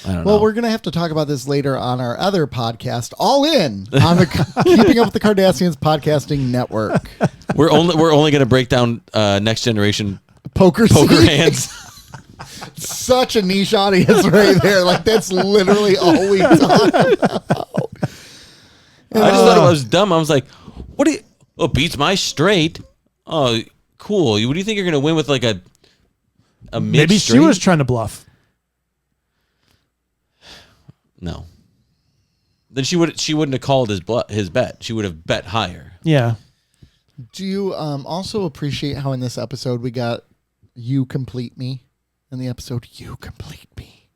I don't well, know. we're going to have to talk about this later on our other podcast, All In, on the Keeping Up with the Cardassians Podcasting Network. We're only going to break down Next Generation Poker poker scene. hands. Such a niche audience right there. Like, that's literally all we talk about. I just thought it was dumb. I was like, "What do you? Oh, beats my straight. Oh, cool. What do you think you're going to win with like a mid Maybe she was trying to bluff. No. Then she wouldn't have called his bet. She would have bet higher. Yeah. Do you also appreciate how in this episode we got You Complete Me? In the episode, You Complete Me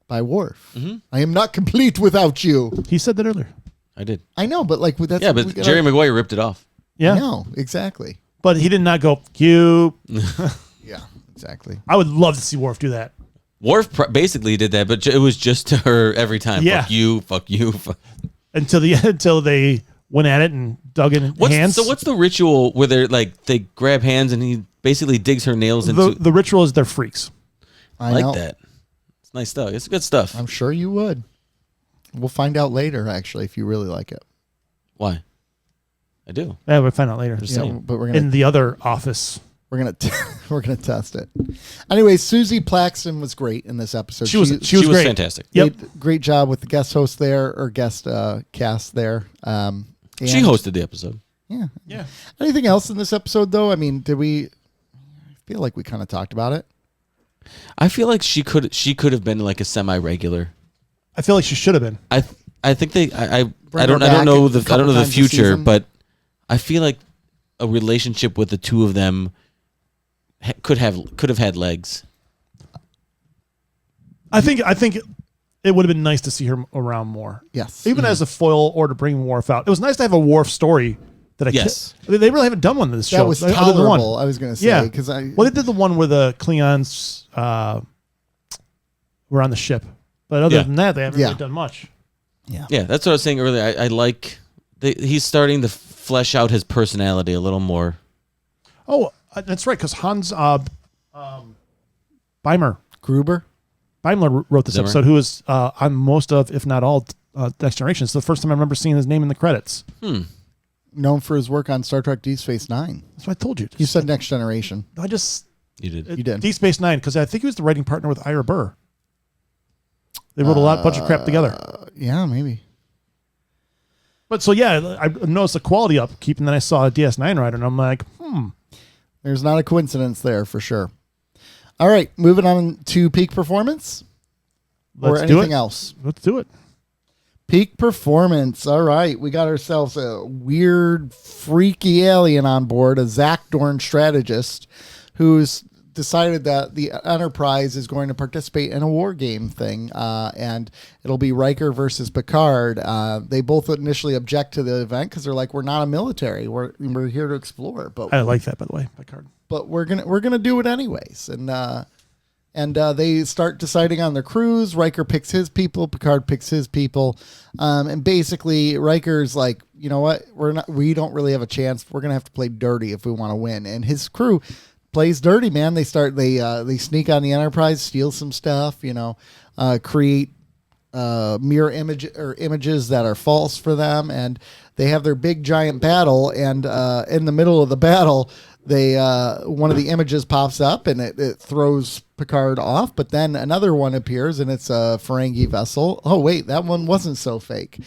by Worf. Mm-hmm. I am not complete without you. He said that earlier. I did. I know, but like that's Yeah, we but got Jerry our- Maguire ripped it off. Yeah. I know, exactly. But he did not go, you. Yeah, Exactly. I would love to see Worf do that. Worf basically did that, but it was just to her every time. Yeah. Fuck you, fuck you. Until they went at it and dug in hands. So what's the ritual where they grab hands and he basically digs her nails into? The ritual is they're freaks. I like know. that. It's nice stuff. It's good stuff. I'm sure you would. We'll find out later, actually, if you really like it. Why? I do. Yeah, we'll find out later. Just Yeah, saying. but we're gonna In the other office. we're gonna test it. Anyway, Susie Plaxton was great in this episode. She was She was great. fantastic. Yep. Great job with the guest host there, or guest cast there. And She hosted the episode. Yeah. Yeah. Anything else in this episode, though? I mean, did we? I feel like we kind of talked about it. I feel like she could have been like a semi-regular. I feel like she should have been. I think I Bring don't her back know a the couple times a future, season. but I feel like a relationship with the two of them could have had legs. I think it would have been nice to see her around more. Yes. Even as a foil or to bring Worf out. It was nice to have a Worf story that Yes. They really haven't done one in this show. That was other than one. tolerable. I was going to say Yeah. because Well, they did the one where the Klingons were on the ship. But other Yeah. than that, they haven't Yeah. really done much. Yeah, that's what I was saying earlier. I like he's starting to flesh out his personality a little more. Oh, that's right, because Hans Gruber. Beimler wrote this Zimmer. episode, who is on most of, if not all, Next Generation. It's the first time I remember seeing his name in the credits. Known for his work on Star Trek Deep Space Nine. That's what I told you. You said Next Generation. I just... You did. You did. Deep Space Nine, because I think he was the writing partner with Ira Burr. They wrote a bunch of crap together. Yeah, maybe. But so, yeah, I noticed the quality upkeep, and then I saw a DS9 writer, and I'm like, There's not a coincidence there for sure. All right, moving on to peak performance. Or let's do anything it. else. Let's do it. Peak performance. All right, we got ourselves a weird, freaky alien on board, a Zach Dorn strategist, who's decided that the Enterprise is going to participate in a war game thing, and it'll be Riker versus Picard. They both initially object to the event because they're like, "We're not a military. We're here to explore." But I like that, by the way, Picard. but we're gonna do it anyways, and they start deciding on their crews. Riker picks his people, Picard picks his people, and basically Riker's like, you know what, we don't really have a chance. We're gonna have to play dirty if we want to win. And his crew plays dirty, man. They they sneak on the Enterprise, steal some stuff, create mirror images that are false for them, and they have their big giant battle. And in the middle of the battle, one of the images pops up and it throws Picard off, but then another one appears and it's a Ferengi vessel. Oh wait, that one wasn't so fake.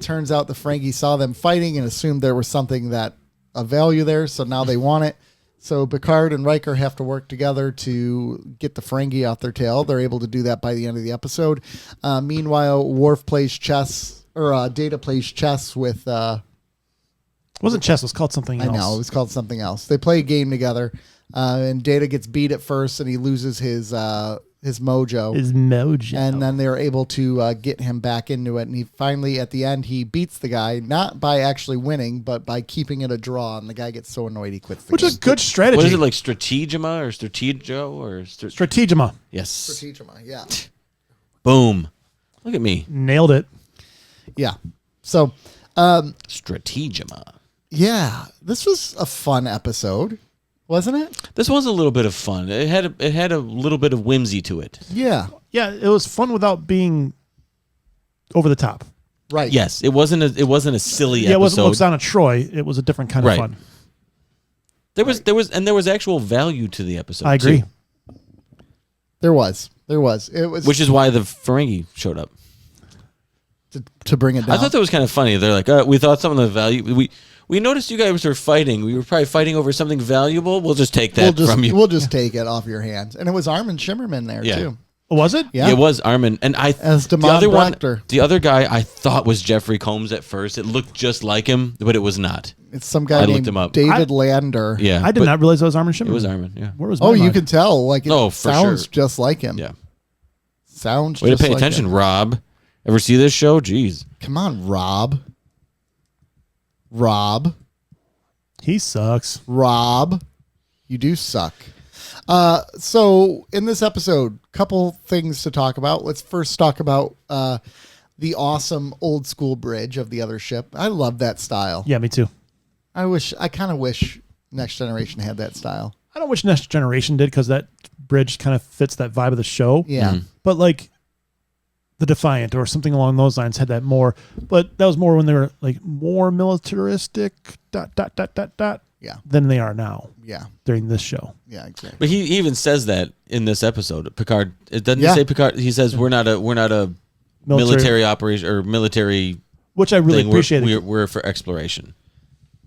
Turns out the Ferengi saw them fighting and assumed there was something that of value there, so now they want it. So Picard and Riker have to work together to get the Ferengi off their tail. They're able to do that by the end of the episode. Meanwhile, Worf plays chess, or Data plays chess with... It wasn't chess. It was called something else. I know, it was called something else. They play a game together, and Data gets beat at first, and he loses his mojo. His mojo. And then they're able to get him back into it. And he finally, at the end, he beats the guy, not by actually winning, but by keeping it a draw. And the guy gets so annoyed he quits the Which game. is good strategy. What is it, like Strategema or Strategio or Strategema. Yes. Strategema, yeah. Boom. Look at me. Nailed it. Yeah. So, Strategema. yeah, this was a fun episode, wasn't it? This was a little bit of fun. It had a little bit of whimsy to it. Yeah. Yeah, it was fun without being over the top. Right. Yes, it wasn't a silly Yeah, it wasn't episode. Looks on a Troy. It was a different kind of Right. fun. There was actual value to the episode. I agree. too, There was. It was. which is why the Ferengi showed up. to bring it down. I thought that was kind of funny. They're like, we thought some of the value. We noticed you guys were fighting. We were probably fighting over something valuable. We'll just take that from you. We'll just take it off your hands. And it was Armin Shimmerman there, Yeah. too. Was it? Yeah. It was Armin, and As the Damon other one, Proctor. the other guy, I thought was Jeffrey Combs at first. It looked just like him, but it was not. It's some guy I looked named him up. David Lander. Yeah, I did but not realize that was Armin Shimmerman. It was Armin. Yeah. Where was my Oh, you mind? can tell. Like, it Oh, for sounds sure. just like him. Yeah. Sounds Way to just pay like attention, him. Rob. Ever see this show? Jeez. Come on, Rob. Rob. He sucks. Rob. You do suck. So in this episode, couple things to talk about. Let's first talk about the awesome old school bridge of the other ship. I love that style. Yeah, me too. I kind of wish Next Generation had that style. I don't wish Next Generation did because that bridge kind of fits that vibe of the show. Yeah. But like the Defiant or something along those lines had that more. But that was more when they were like more militaristic, ... Yeah. than they are now. Yeah. During this show. Yeah, exactly. But he even says that in this episode. Picard, it doesn't Yeah. he say Picard. He says we're not a military operation or military, which I really thing. appreciated. We're for exploration.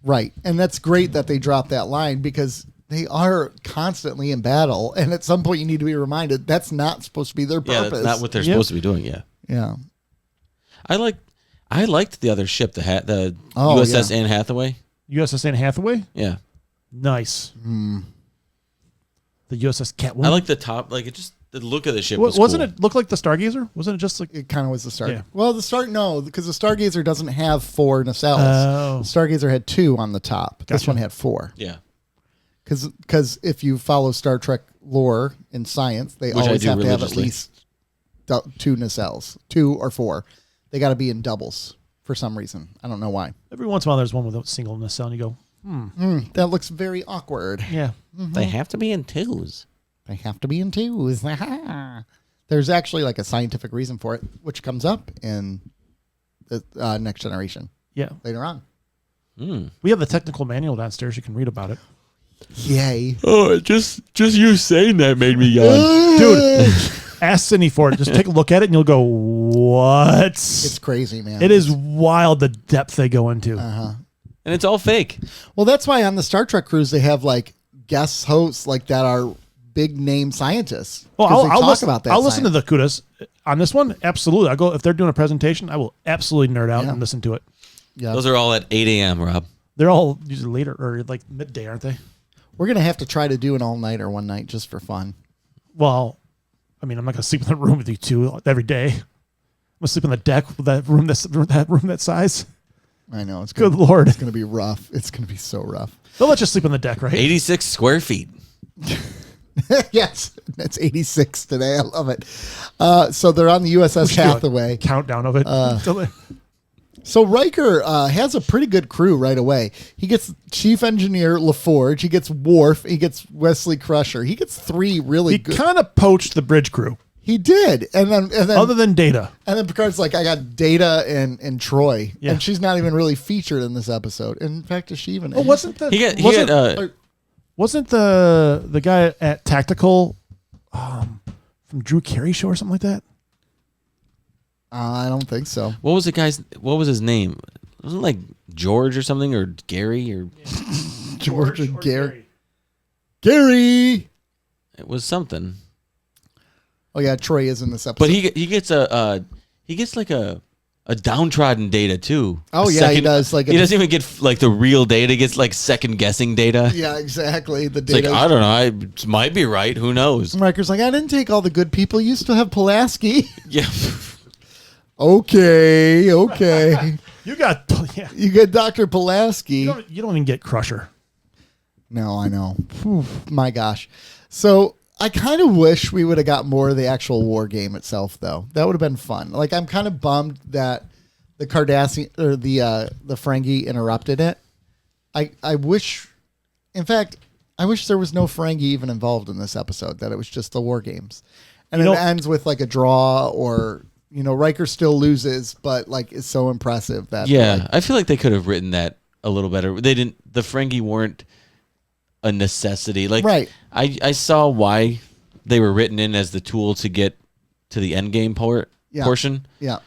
Right. And that's great that they dropped that line because they are constantly in battle. And at some point you need to be reminded that's not supposed to be their Yeah, purpose. that's not what they're supposed to be doing. Yeah. Yeah. I liked the other ship, the Oh, USS yeah. Anne Hathaway. USS Anne Hathaway? Yeah. Nice. The USS Catwoman. I like the top, like it just the look of the ship. Wasn't cool. it look like the Stargazer? Wasn't it just like It kind of was the Star. Yeah. Well, no, because the Stargazer doesn't have 4 nacelles. Oh. The Stargazer had 2 on the top. This Gotcha. one had 4. Yeah. Because if you follow Star Trek lore in science, they Which I always do have to have at religiously. least 2 nacelles, 2 or 4. They got to be in doubles for some reason. I don't know why. every once in a while there's one with a single nacelle and you go, That looks very awkward. yeah. They have to be in twos. They have to be in 2s. There's actually like a scientific reason for it, which comes up in the Next Generation Yeah. later on. We have the technical manual downstairs. You can read about it. Yay. Oh, just you saying that made me yawn. Dude, ask Sydney for it. Just take a look at it and you'll go, what? It's crazy, man. It is wild the depth they go into. And it's all fake. Well, that's why on the Star Trek cruise they have like guest hosts like that are big name scientists. Well, 'Cause they I'll talk listen, about that. I'll listen to science. the kudos on this one. Absolutely. I'll go if they're doing a presentation. I will absolutely nerd out Yeah. and listen to it. Yeah. Those are all at 8 a.m., Rob. They're all usually later or like midday, aren't they? We're gonna have to try to do an all nighter one night just for fun. Well, I mean, I'm not gonna sleep in the room with you two every day. I'm gonna sleep on the deck with that room that size. I know it's Good gonna, Lord. It's gonna be rough. It's gonna be so rough. They'll let you sleep on the deck, right? 86 square feet. Yes, that's 86 today. I love it. So they're on the USS should do a Hathaway. Countdown of it. So Riker has a pretty good crew right away. He gets Chief Engineer LaForge. He gets Worf. He gets Wesley Crusher. He gets 3 really He good. kind of poached the bridge crew, He did, and then other than Data. and then Picard's like, I got Data and Troy, Yeah. and she's not even really featured in this episode. In fact, is she even? Oh, wasn't the wasn't the guy at Tactical from Drew Carey show or something like that? I don't think so. What was his name? Wasn't it like George or something or Gary or George and Gary. Gary. it was something. Oh yeah, Troy is in this episode. But he gets like a downtrodden Data too. Oh, A yeah, he does, like he a- doesn't even get like the real Data. He gets like second guessing Data. yeah, exactly. The It's like Data. I don't know. I might be right. Who knows? Riker's like, I didn't take all the good people. You still have Pulaski. Yeah. Okay. You got You get Dr. Pulaski. you don't even get Crusher. No, I know. Whew, my gosh. So I kind of wish we would have got more of the actual war game itself, though. That would have been fun. Like, I'm kind of bummed that the Cardassian or the Ferengi interrupted it. I wish, in fact, I wish there was no Ferengi even involved in this episode. That it was just the war games, and You it know- ends with like a draw, or Riker still loses, but like it's so impressive that Yeah. I feel like they could have written that a little better. They didn't. The Ferengi weren't a necessity. Like Right. I saw why they were written in as the tool to get to the end game portion. yeah.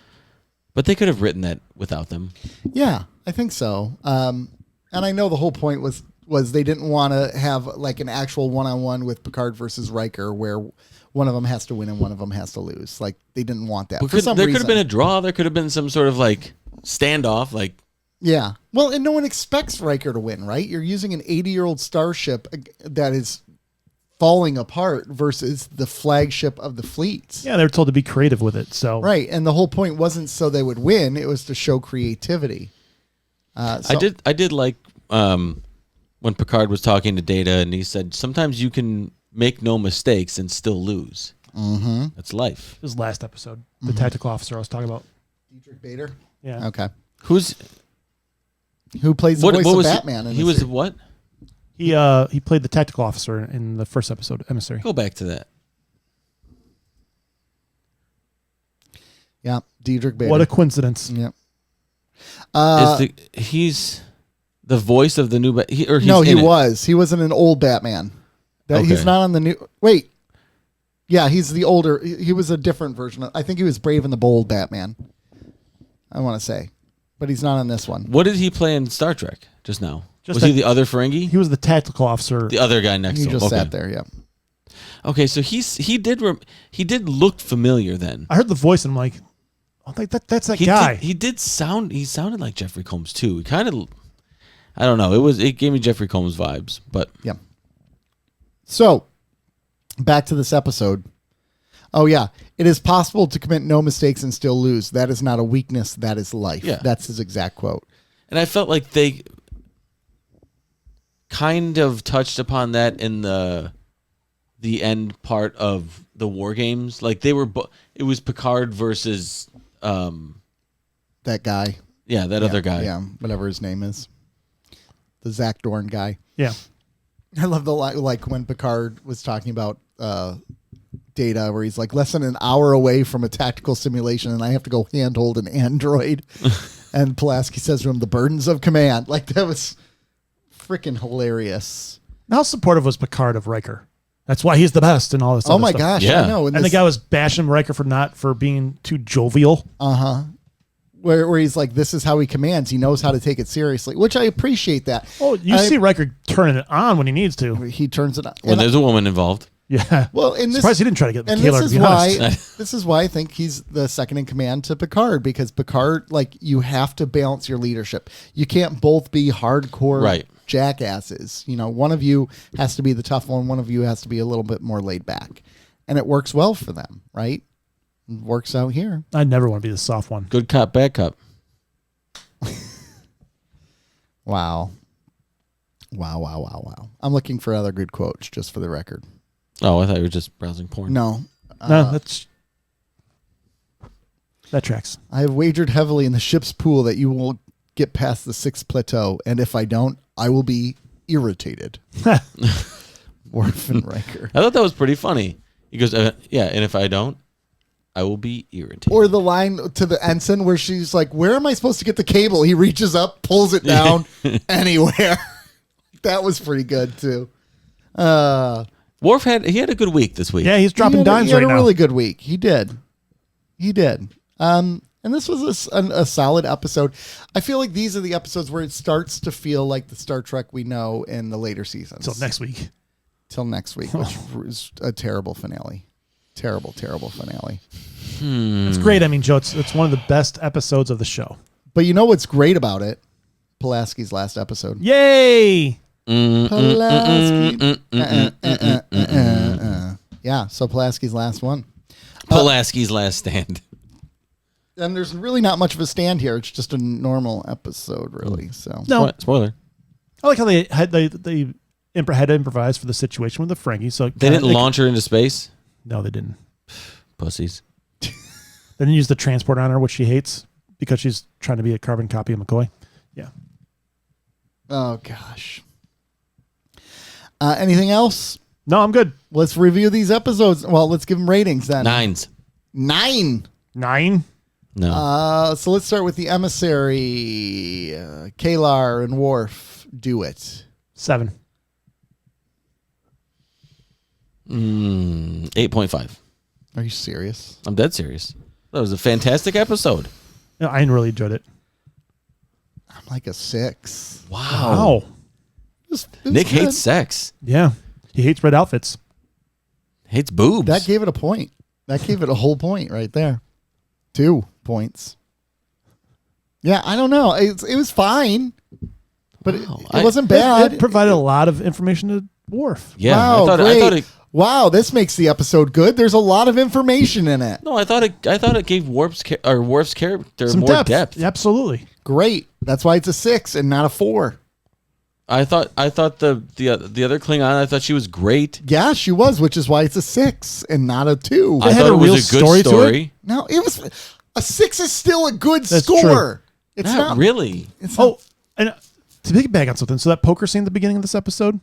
But they could have written that without them. Yeah, I think so. And I know the whole point was they didn't want to have like an actual one-on-one with Picard versus Riker where one of them has to win and one of them has to lose. Like they didn't want that. There For some could reason. have been a draw. There could have been some sort of like standoff. Like Yeah. Well, and no one expects Riker to win, right? You're using an 80-year-old starship that is falling apart versus the flagship of the fleets. Yeah, they were told to be creative with it. So Right. And the whole point wasn't so they would win. It was to show creativity. I did like when Picard was talking to Data and he said sometimes you can make no mistakes and still lose. Mm-hmm. That's life. This was last episode. The tactical officer I was talking about. Dietrich Bader. Yeah. Okay. Who plays the voice of Batman? He was what? He played the tactical officer in the first episode, Emmissary. Go back to that. Yeah, Dietrich Bader. What a coincidence. Yep. He's the voice of the new He was. He wasn't an old Batman. He's not on the new. Wait. Yeah, he's the older. He was a different version. I think he was Brave and the Bold Batman. I want to say, but he's not on this one. What did he play in Star Trek just now? Was that- he the other Ferengi? He was the tactical officer. The other guy next He to him. just Okay. sat there. Yeah. Okay, so he did look familiar then. I heard the voice and I'm like, oh, that's that guy. He sounded like Jeffrey Combs too. He kind of, I don't know. It gave me Jeffrey Combs vibes, but Yeah. So, back to this episode. Oh, yeah. It is possible to commit no mistakes and still lose. That is not a weakness. That is life. Yeah. That's his exact quote. and I felt like they kind of touched upon that in the end part of the War Games. Like they were, it was Picard versus, That guy. that other guy. Yeah, whatever his name is. The Zach Dorn guy. Yeah. I love the like when Picard was talking about Data, where he's like less than an hour away from a tactical simulation, and I have to go handhold an android. And Pulaski says to him, "The burdens of command." Like that was freaking hilarious. How supportive was Picard of Riker? That's why he's the best and all this. Oh other my stuff. gosh! Yeah. I know. And the guy was bashing Riker for being too jovial. Where he's like, this is how he commands. He knows how to take it seriously, which I appreciate that. Oh, you see Riker turning it on when he needs to. He turns it on. When there's a woman involved. Yeah. Well, in this, Surprised he didn't try to get and Taylor, this to is be why honest. this is why I think he's the second in command to Picard, because Picard, like, you have to balance your leadership. You can't both be hardcore jackasses. You know, one of you has to be the tough one of you has to be a little bit more laid back, and it works well for them, right? It works out here. I never want to be the soft one. Good cop, bad cop. Wow. I'm looking for other good quotes, just for the record. Oh, I thought you were just browsing porn. No. No, that tracks. I have wagered heavily in the ship's pool that you will get past the 6th plateau, and if I don't, I will be irritated. Worf and Riker. I thought that was pretty funny. He goes, yeah, and if I don't, I will be irritated. Or the line to the ensign where she's like, where am I supposed to get the cable? He reaches up, pulls it down anywhere. That was pretty good, too. Worf had a good week this week. Yeah, he's dropping dimes right now. He had a really good week. He did. And this was a solid episode. I feel like these are the episodes where it starts to feel like the Star Trek we know in the later seasons. Till next week. Which was a terrible finale. Terrible finale. It's great. I mean, Joe, it's one of the best episodes of the show. But you know what's great about it? Pulaski's last episode. Yay! Pulaski. Yeah, so Pulaski's last one. Pulaski's last stand. And there's really not much of a stand here. It's just a normal episode, really. So No, Spoiler. I like how they had to improvise for the situation with the Ferengi. So They didn't launch her into space? No, they didn't. Pussies. They didn't use the transporter on her, which she hates because she's trying to be a carbon copy of McCoy. Yeah. Oh, gosh. Anything else? No, I'm good. Let's review these episodes. Well, let's give them ratings then. 9s. 9. 9? No. So let's start with the Emissary. Kalar and Worf do it. 7. 8.5. Are you serious? I'm dead serious. That was a fantastic episode. No, I really enjoyed it. I'm like a 6. Wow. It was Nick good. hates sex. Yeah. He hates red outfits. Hates boobs. That gave it a point. That gave it a whole point right there. 2 points. Yeah, I don't know. It was fine, but it wasn't bad. It provided a lot of information to Worf. Yeah. Wow, I great. thought it. Wow, this makes the episode good. There's a lot of information in it. No, I thought it gave Worf's character Some more depth. Absolutely. Great. That's why it's a 6 and not a 4. I thought the other Klingon, I thought she was great. Yeah, she was, which is why it's a 6 and not a 2. I had thought a it real was a good story to story. No, it was a 6 is still a good That's score. Not It's not really. It's not, Oh, and to piggyback on something, so that poker scene at the beginning of this episode,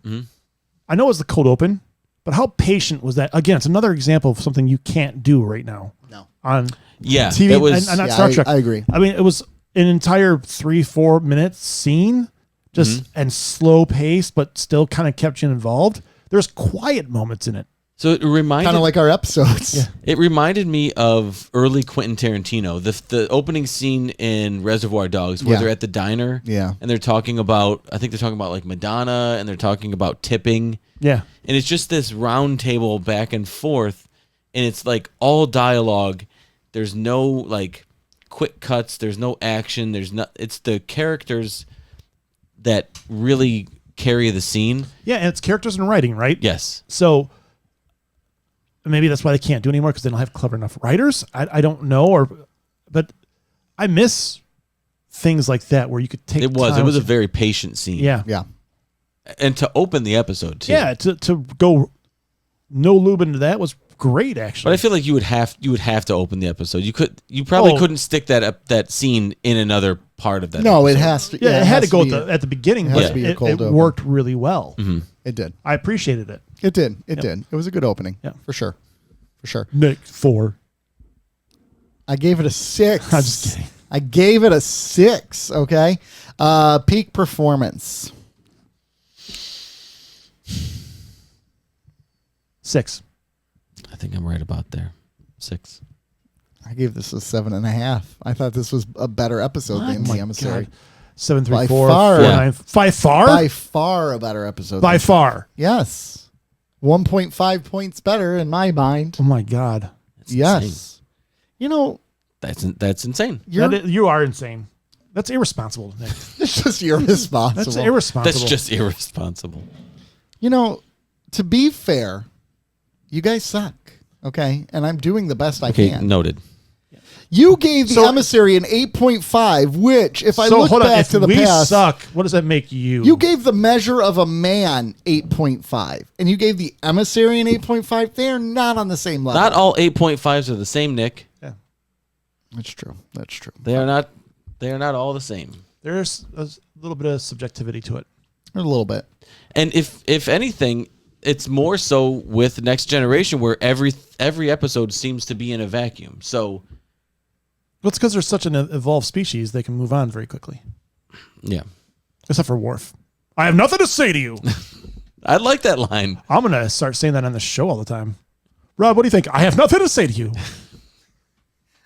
I know it was the cold open, but how patient was that? Again, it's another example of something you can't do right now no. on Yeah, TV that was. and not Yeah, Star Trek. I agree. I mean, it was an entire 3-4 minute scene, just and slow paced, but still kind of kept you involved. There's quiet moments in it. So it reminded Kind of like our episodes. It reminded me of early Quentin Tarantino. The opening scene in Reservoir Dogs where Yeah. they're at the diner Yeah. and they're talking about, I think they're talking about like Madonna and they're talking about tipping. Yeah. And it's just this round table back and forth and it's like all dialogue. There's no like quick cuts. There's no action. It's the characters that really carry the scene. Yeah, and it's characters and writing, right? Yes. So maybe that's why they can't do anymore because they don't have clever enough writers. I don't know, but I miss things like that where you could take. It was time a very patient scene. yeah. Yeah. And to open the episode too. Yeah, to go no lube into that was great actually. But I feel like you would have to open the episode. You probably couldn't stick that scene in another part of that. No, episode. it has to. yeah, it had to go be at the beginning, it has but to be a it cold open. worked really well. It did. I appreciated it. It did. It did. It was a good opening. Yeah. For sure. For sure. Nick 4. I gave it a 6. I'm just kidding. I gave it a 6. Okay. Peak performance. 6. I think I'm right about there. 6. I gave this a 7.5. I thought this was a better episode than Oh the my Emissary. God. 7, 3, By 4, far. 4, Yeah. 9. By far? By far a better episode. By than- far. Yes. 1.5 points better in my mind. Oh my God. That's Yes. insane. You know, That's insane. You are insane. That's irresponsible, Nick. it's just irresponsible. That's irresponsible. That's just irresponsible. You know, to be fair, you guys suck. Okay. And I'm doing the best I Okay, can. noted. You gave the So- Emissary an 8.5, which, if I so look hold on. back If to the we past, suck, what does that make you? you gave the Measure of a Man 8.5, and you gave the Emissary an 8.5. They are not on the same level. Not all 8.5s are the same, Nick. Yeah. That's true. That's true. They are not all the same. There's a little bit of subjectivity to it. A little bit. And if anything, it's more so with Next Generation where every episode seems to be in a vacuum. So Well, it's because they're such an evolved species, they can move on very quickly. yeah. Except for Worf. I have nothing to say to you. I like that line. I'm going to start saying that on the show all the time. Rob, what do you think? I have nothing to say to you.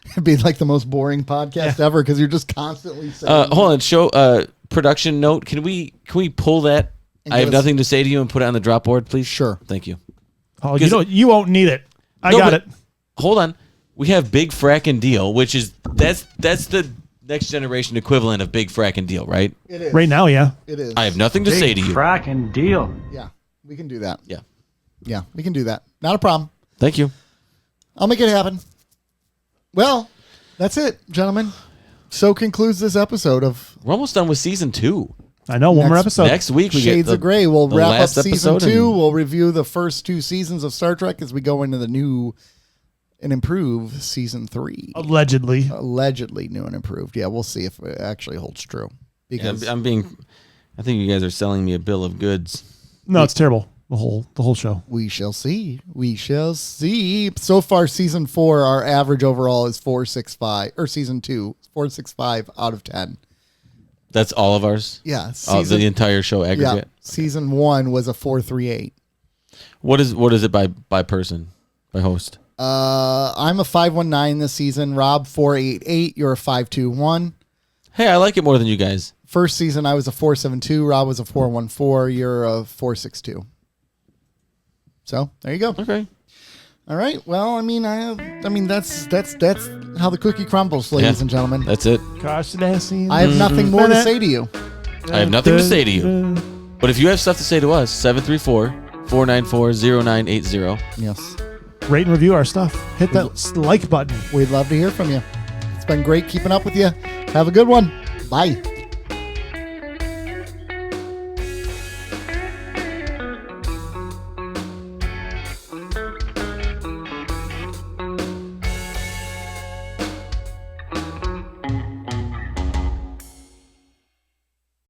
It'd be like the most boring podcast ever because you're just constantly saying. Hold on, show production note. Can we pull that? And I have give us- nothing to say to you and put it on the drop board, please. Sure. Thank you. Oh, you won't need it. I No, got but- it. Hold on. We have Big Frackin' Deal, which is that's the Next Generation equivalent of Big Frackin' Deal, right? It is. Right now, yeah. It is. I have nothing to say to you. Fracking deal. Yeah, we can do that. Yeah. Yeah, we can do that. Not a problem. Thank you. I'll make it happen. Well, that's it, gentlemen. So concludes this episode of We're almost done with season 2. I know. One more Next- episode. Next week we Shades get of Grey. We'll the wrap up last season episode 2. and- We'll review the first 2 seasons of Star Trek as we go into the new and improved season 3. Allegedly. Allegedly new and improved. Yeah, we'll see if it actually holds true. Yeah, Because I think you guys are selling me a bill of goods. No, it's terrible. The whole show. we shall see. We shall see. So far, season 4, our average overall is 4.65, or season 2, 4.65 out of 10. That's all of ours? Yeah, The entire show aggregate? Yeah, season 1 was a 4.38. What is it by person, by host? I'm a 519 this season. Rob 488. You're a 521. Hey, I like it more than you guys. First season I was a 472. Rob was a 414. You're a 462. So there you go. Okay. All right. Well, I mean that's how the cookie crumbles, ladies Yeah. and gentlemen. That's it. Gosh, Lassie. I have nothing more to say to you. I have nothing to say to you. But if you have stuff to say to us, 734-494-0980. Yes. Rate and review our stuff. Hit that like button. We'd love to hear from you. It's been great keeping up with you. Have a good one. Bye.